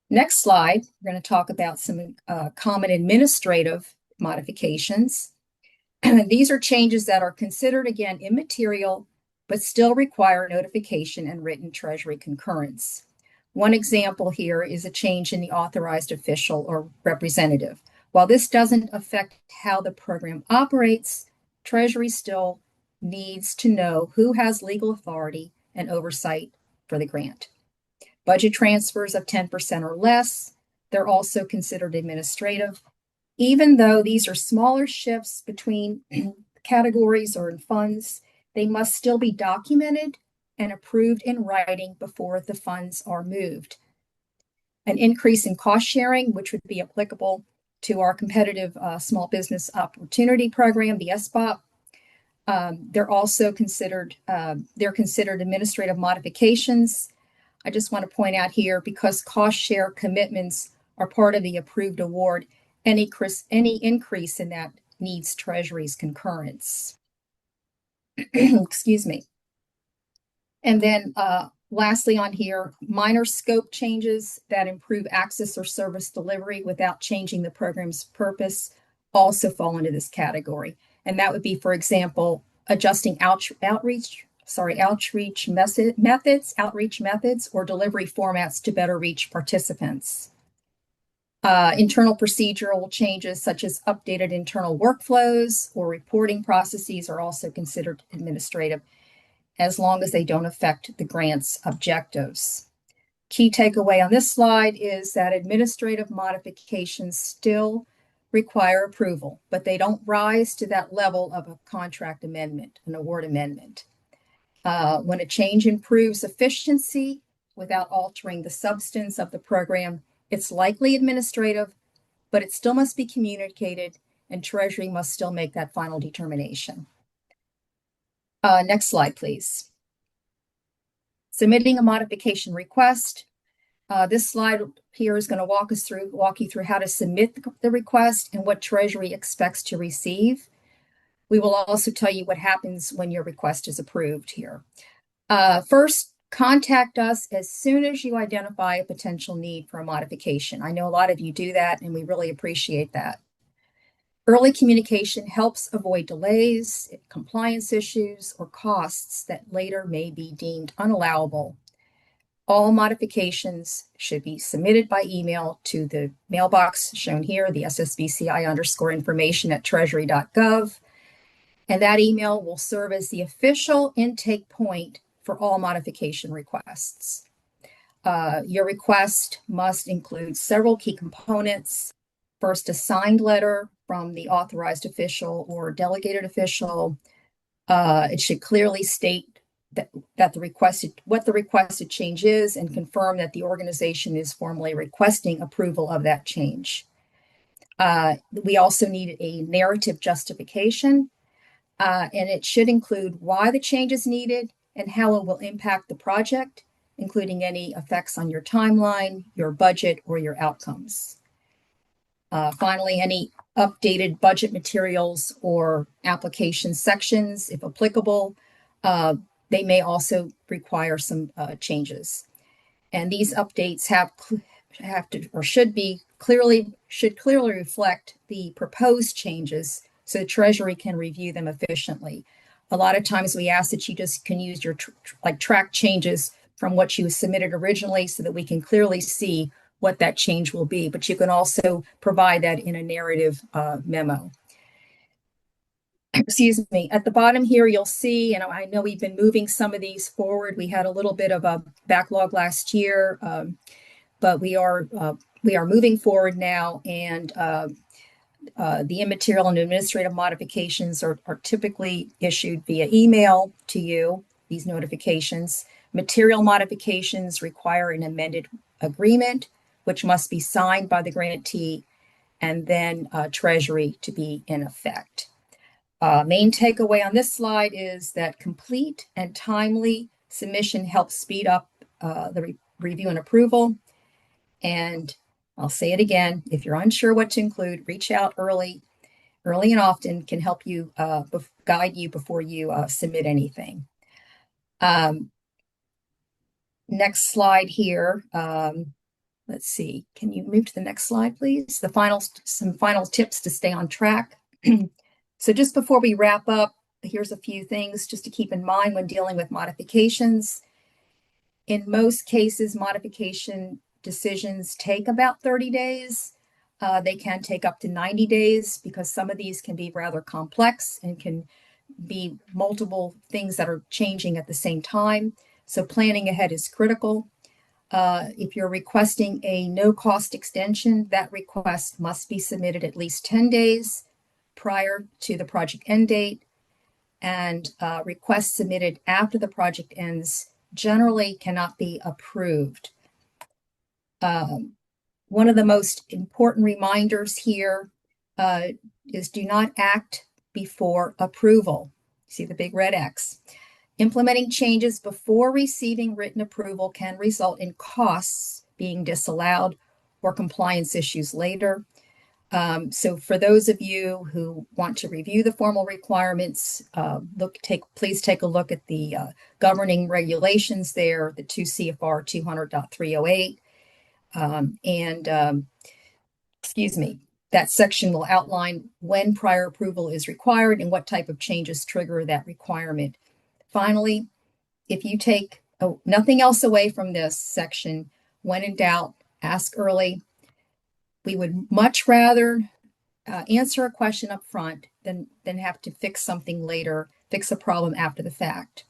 Next slide, we're going to talk about some common administrative modifications. These are changes that are considered, again, immaterial, but still require notification and written Treasury concurrence. One example here is a change in the authorized official or representative. While this doesn't affect how the program operates, Treasury still needs to know who has legal authority and oversight for the grant. Budget transfers of 10% or less, they're also considered administrative. Even though these are smaller shifts between categories or in funds, they must still be documented and approved in writing before the funds are moved. An increase in cost sharing, which would be applicable to our competitive small business opportunity program, the SBOP. They're also considered administrative modifications. I just want to point out here, because cost share commitments are part of the approved award, any increase in that needs Treasury's concurrence. Excuse me. And then lastly on here, minor scope changes that improve access or service delivery without changing the program's purpose also fall into this category. And that would be, for example, adjusting outreach methods or delivery formats to better reach participants. Internal procedural changes such as updated internal workflows or reporting processes are also considered administrative, as long as they don't affect the grant's objectives. Key takeaway on this slide is that administrative modifications still require approval, but they don't rise to that level of a contract amendment, an award amendment. When a change improves efficiency without altering the substance of the program, it's likely administrative, but it still must be communicated, and Treasury must still make that final determination. Next slide, please. Submitting a modification request. This slide here is going to walk you through how to submit the request and what Treasury expects to receive. We will also tell you what happens when your request is approved here. First, contact us as soon as you identify a potential need for a modification. I know a lot of you do that, and we really appreciate that. Early communication helps avoid delays, compliance issues, or costs that later may be deemed unallowable. All modifications should be submitted by email to the mailbox shown here, the SSBCI_information@treasury.gov. And that email will serve as the official intake point for all modification requests. Your request must include several key components. First, a signed letter from the authorized official or delegated official. It should clearly state that what the requested change is, and confirm that the organization is formally requesting approval of that change. We also need a narrative justification, and it should include why the change is needed and how it will impact the project, including any effects on your timeline, your budget, or your outcomes. Finally, any updated budget materials or application sections, if applicable, they may also require some changes. And these updates should clearly reflect the proposed changes so the Treasury can review them efficiently. A lot of times we ask that you just can use your track changes from what you submitted originally so that we can clearly see what that change will be, but you can also provide that in a narrative memo. Excuse me. At the bottom here, you'll see, and I know we've been moving some of these forward. We had a little bit of a backlog last year, but we are moving forward now, and the immaterial and administrative modifications are typically issued via email to you, these notifications. Material modifications require an amended agreement, which must be signed by the grantee, and then Treasury to be in effect. Main takeaway on this slide is that complete and timely submission helps speed up the review and approval. And I'll say it again, if you're unsure what to include, reach out early and often can help you guide you before you submit anything. Next slide here. Let's see, can you move to the next slide, please? Some final tips to stay on track. So just before we wrap up, here's a few things just to keep in mind when dealing with modifications. In most cases, modification decisions take about 30 days. They can take up to 90 days because some of these can be rather complex and can be multiple things that are changing at the same time. So planning ahead is critical. If you're requesting a no-cost extension, that request must be submitted at least 10 days prior to the project end date, and requests submitted after the project ends generally cannot be approved. One of the most important reminders here is do not act before approval. See the big red X. Implementing changes before receiving written approval can result in costs being disallowed or compliance issues later. So for those of you who want to review the formal requirements, please take a look at the governing regulations there, the 2 CFR 200.308. Excuse me, that section will outline when prior approval is required and what type of changes trigger that requirement. Finally, if you take nothing else away from this section, when in doubt, ask early. We would much rather answer a question up front than have to fix something later, fix a problem after the fact.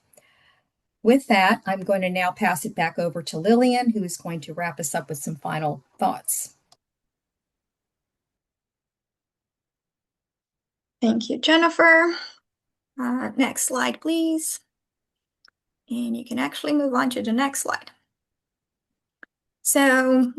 With that, I'm going to now pass it back over to Lillian, who is going to wrap us up with some final thoughts. Thank you, Jennifer. Next slide, please. And you can actually move on to the next slide. So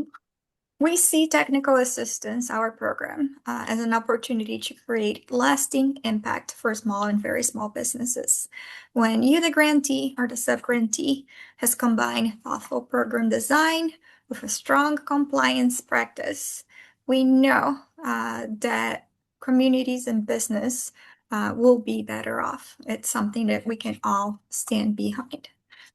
we see technical assistance, our program, as an opportunity to create lasting impact for small and very small businesses. When you, the grantee or the sub-grantee, has combined thoughtful program design with a strong compliance practice, we know that communities and business will be better off. It's something that we can all stand behind.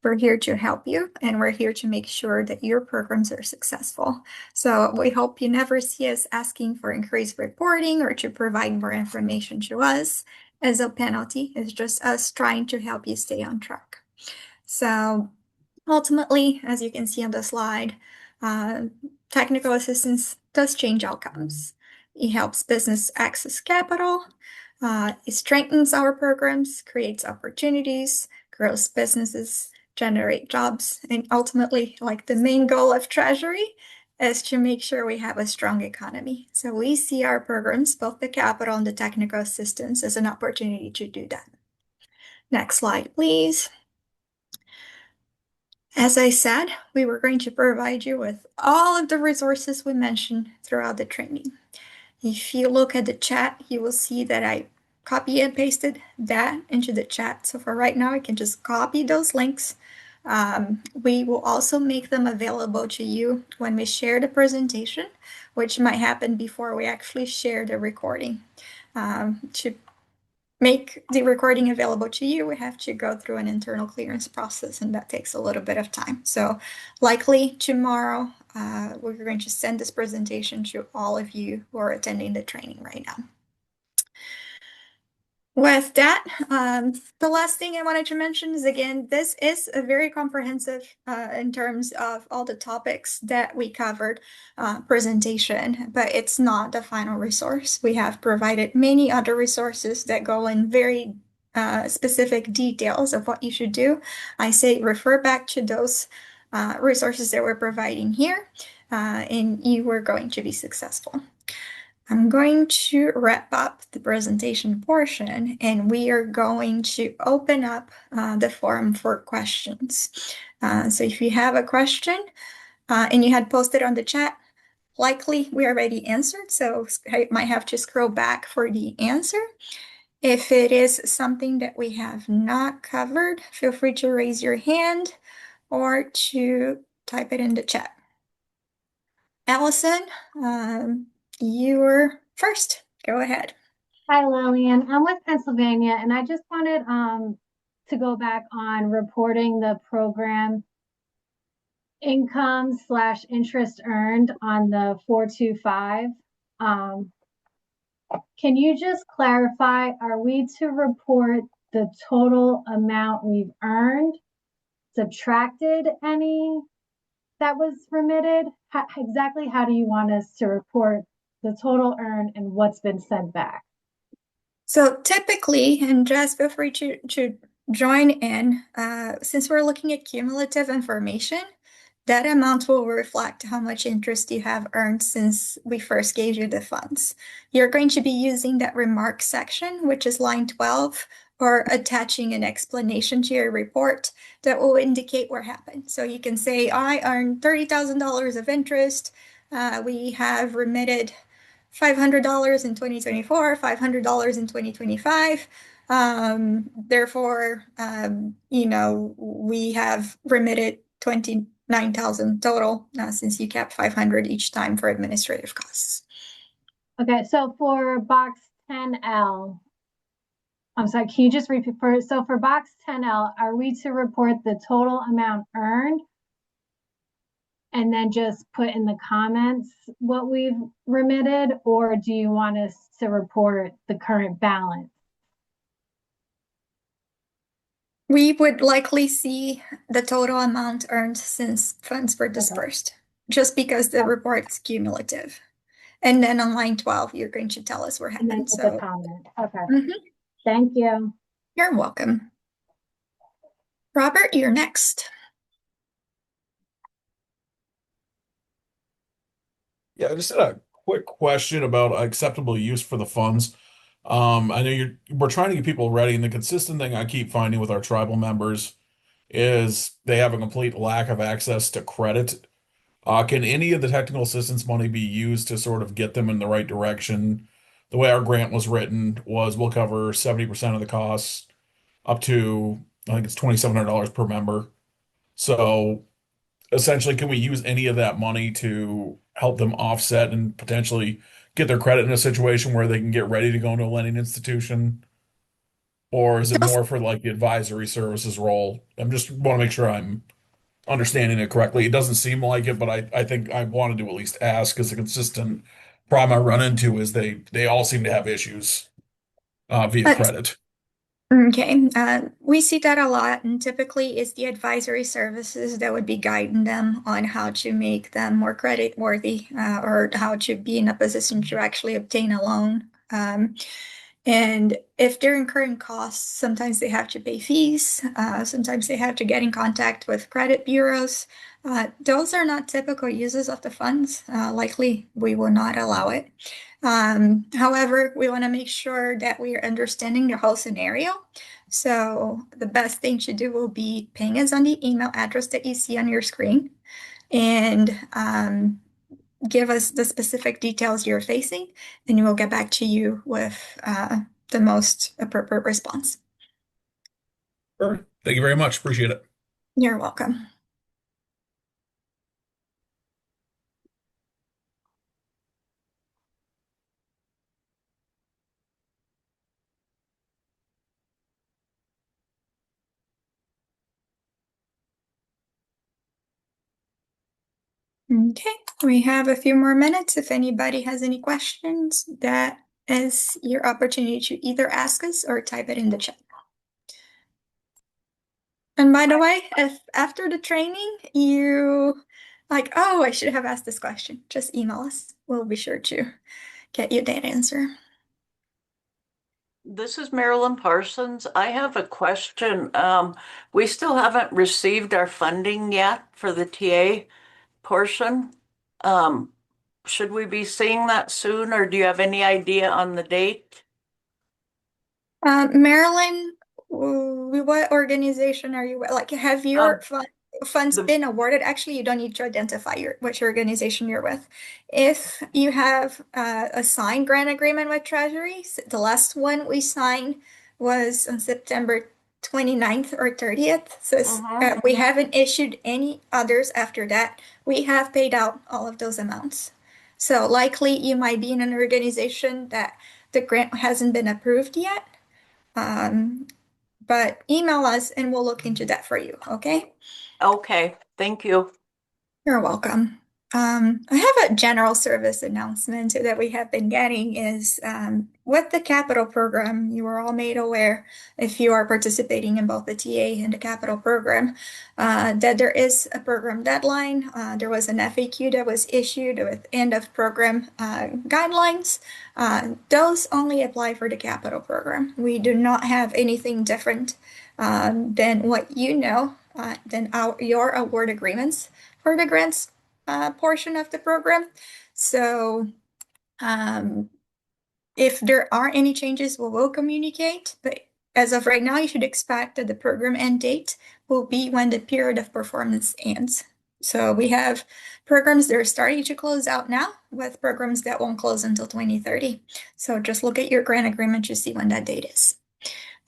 We're here to help you, and we're here to make sure that your programs are successful. So we hope you never see us asking for increased reporting or to provide more information to us as a penalty. It's just us trying to help you stay on track. So ultimately, as you can see on the slide, technical assistance does change outcomes. It helps business access capital. It strengthens our programs, creates opportunities, grows businesses, generate jobs, and ultimately, like the main goal of Treasury is to make sure we have a strong economy. So we see our programs, both the capital and the technical assistance, as an opportunity to do that. Next slide, please. As I said, we were going to provide you with all of the resources we mentioned throughout the training. If you look at the chat, you will see that I copy and pasted that into the chat. So for right now, I can just copy those links. We will also make them available to you when we share the presentation, which might happen before we actually share the recording. To make the recording available to you, we have to go through an internal clearance process, and that takes a little bit of time. So likely tomorrow, we're going to send this presentation to all of you who are attending the training right now. With that, the last thing I wanted to mention is, again, this is a very comprehensive in terms of all the topics that we covered presentation, but it's not the final resource. We have provided many other resources that go in very specific details of what you should do. I say refer back to those resources that we're providing here, and you are going to be successful. I'm going to wrap up the presentation portion, and we are going to open up the forum for questions. So if you have a question and you had posted on the chat, likely we already answered, so I might have to scroll back for the answer. If it is something that we have not covered, feel free to raise your hand or to type it in the chat. Allison, you're first. Go ahead. Hi, Lillian. I'm with Pennsylvania, and I just wanted to go back on reporting the program income / interest earned on the 425. Can you just clarify, are we to report the total amount we've earned, subtracted any that was remitted? Exactly how do you want us to report the total earned and what's been sent back? So typically, and Jess, feel free to join in. Since we're looking at cumulative information, that amount will reflect how much interest you have earned since we first gave you the funds. You're going to be using that remarks section, which is line 12, or attaching an explanation to your report that will indicate what happened. So you can say, I earned $30,000 of interest. We have remitted $500 in 2024, $500 in 2025. Therefore, we have remitted 29,000 total since you kept 500 each time for administrative costs. Okay, so for box 10L, I'm sorry, can you just repeat for box 10L, are we to report the total amount earned and then just put in the comments what we've remitted, or do you want us to report the current balance? We would likely see the total amount earned since funds were dispersed, just because the report's cumulative. And then on line 12, you're going to tell us what And then happened. put So, the comment. Okay. Thank you. You're welcome. Robert, you're next. Yeah, I just had a quick question about acceptable use for the funds. I know we're trying to get people ready, and the consistent thing I keep finding with our tribal members is they have a complete lack of access to credit. Can any of the technical assistance money be used to sort of get them in the right direction? The way our grant was written was we'll cover 70% of the costs up to, I think it's $2,700 per member. So essentially, can we use any of that money to help them offset and potentially get their credit in a situation where they can get ready to go into a lending institution? Or is it Those, more for like the advisory services role? I'm just want to make sure I'm understanding it correctly. It doesn't seem like it, but I think I wanted to at least ask because the consistent problem I run into is they all seem to have issues via that's credit. okay. We see that a lot, and typically it's the advisory services that would be guiding them on how to make them more credit worthy, or how to be in a position to actually obtain a loan. And if they're incurring costs, sometimes they have to pay fees. Sometimes they have to get in contact with credit bureaus. Those are not typical uses of the funds. Likely, we will not allow it. However, we want to make sure that we are understanding the whole scenario. So the best thing to do will be ping us on the email address that you see on your screen, and give us the specific details you're facing, and we'll get back to you with the most appropriate response. Sure. Thank you very much. Appreciate it. You're welcome. Okay, we have a few more minutes. If anybody has any questions, that is your opportunity to either ask us or type it in the chat. And by the way, if after the training you like, oh, I should have asked this question, just email us. We'll be sure to get you that answer. This is Marilyn Parsons. I have a question. We still haven't received our funding yet for the TA portion. Should we be seeing that soon, or do you have any idea on the date? Marilyn, what organization are you with? Like, have your funds The been awarded? Actually, you don't need to identify which organization you're with. If you have a signed grant agreement with Treasury, the last one we signed was on September 29th or 30th. So we haven't issued any others after that. We have paid out all of those amounts. So likely you might be in an organization that the grant hasn't been approved yet. But email us and we'll look into that for you, okay? Okay, thank you. You're welcome. I have a general service announcement that we have been getting is with the capital program, you are all made aware if you are participating in both the TA and the capital program that there is a program deadline. There was an FAQ that was issued with end of program guidelines. Those only apply for the capital program. We do not have anything different than what you know, than your award agreements for the grants portion of the program. So if there are any changes, we will communicate. But as of right now, you should expect that the program end date will be when the period of performance ends. So we have programs that are starting to close out now with programs that won't close until 2030. So just look at your grant agreement to see when that date is.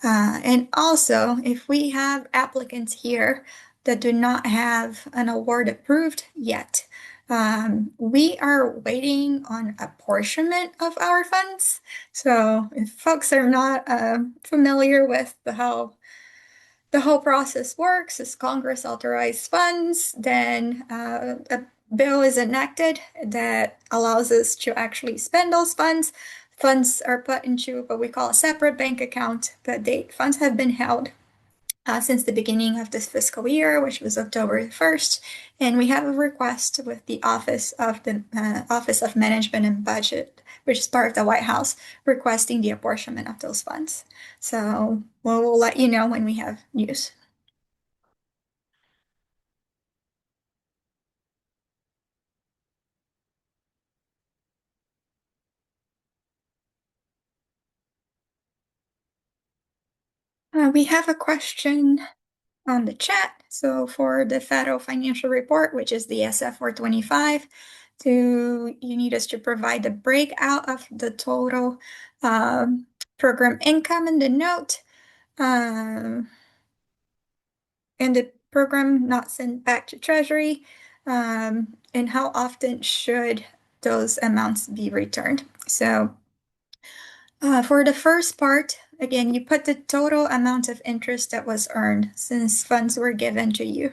And also, if we have applicants here that do not have an award approved yet, we are waiting on apportionment of our funds. So if folks are not familiar with how the whole process works, as Congress authorized funds, then a bill is enacted that allows us to actually spend those funds. Funds are put into what we call a separate bank account, but the funds have been held since the beginning of this fiscal year, which was October 1st, and we have a request with the Office of Management and Budget, which is part of the White House, requesting the apportionment of those funds. So we'll let you know when we have news. We have a question on the chat. So for the federal financial report, which is the SF 425, you need us to provide the breakout of the total program income in the note, and the program not sent back to Treasury, and how often should those amounts be returned. So for the first part, again, you put the total amount of interest that was earned since funds were given to you.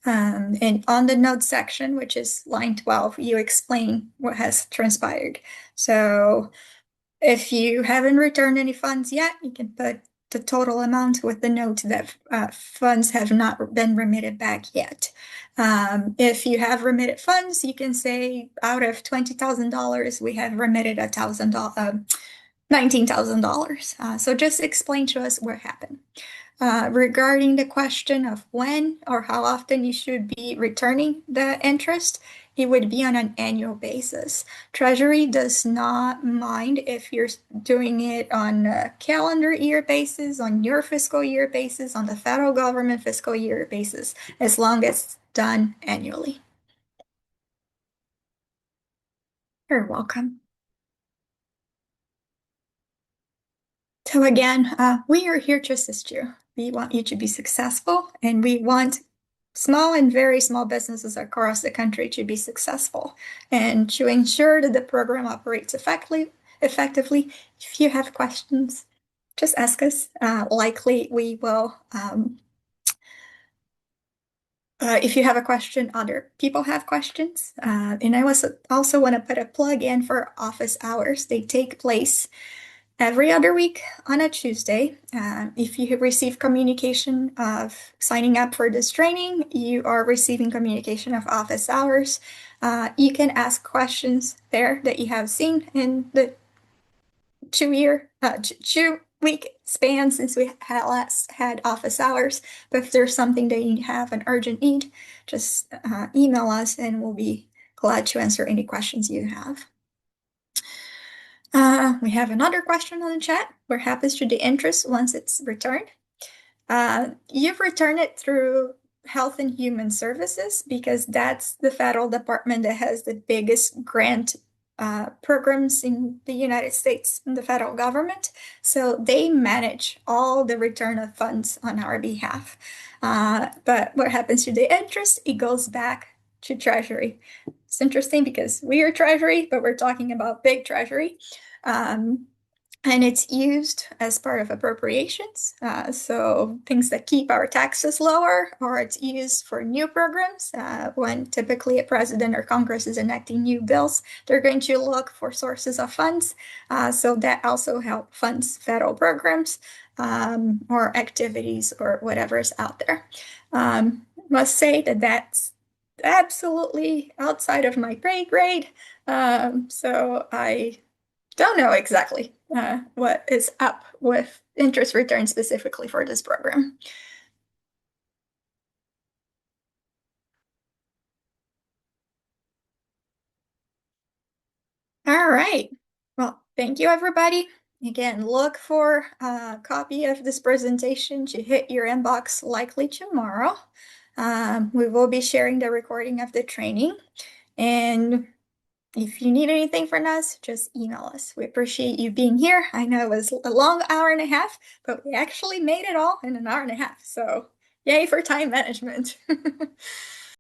And on the note section, which is line 12, you explain what has transpired. So if you haven't returned any funds yet, you can put the total amount with the note that funds have not been remitted back yet. If you have remitted funds, you can say out of $20,000, we have remitted $19,000. So just explain to us what happened. Regarding the question of when or how often you should be returning the interest, it would be on an annual basis. Treasury does not mind if you're doing it on a calendar year basis, on your fiscal year basis, on the federal government fiscal year basis, as long as it's done annually. You're welcome. So again, we are here to assist you. We want you to be successful, and we want small and very small businesses across the country to be successful. And to ensure that the program operates effectively, if you have questions, just ask us. Likely we will, if you have a question, other people have questions. And I also want to put a plug in for office hours. They take place every other week on a Tuesday. If you have received communication of signing up for this training, you are receiving communication of office hours. You can ask questions there that you have seen in the 2-week span since we last had office hours. But if there's something that you have an urgent need, just email us and we'll be glad to answer any questions you have. We have another question on the chat. What happens to the interest once it's returned? You've returned it through Health and Human Services because that's the federal department that has the biggest grant programs in the United States, in the federal government. So they manage all the return of funds on our behalf. But what happens to the interest? It goes back to Treasury. It's interesting because we are Treasury, but we're talking about big Treasury. And it's used as part of appropriations. So things that keep our taxes lower, or it's used for new programs. When typically a president or Congress is enacting new bills, they're going to look for sources of funds. So that also help funds federal programs or activities or whatever is out there. Must say that that's absolutely outside of my pay grade. So I don't know exactly what is up with interest return specifically for this program. All right. Well, thank you, everybody. Again, look for a copy of this presentation to hit your inbox likely tomorrow. We will be sharing the recording of the training. And if you need anything from us, just email us. We appreciate you being here. I know it was a long hour and a half, but we actually made it all in an hour and a half. So yay for time management.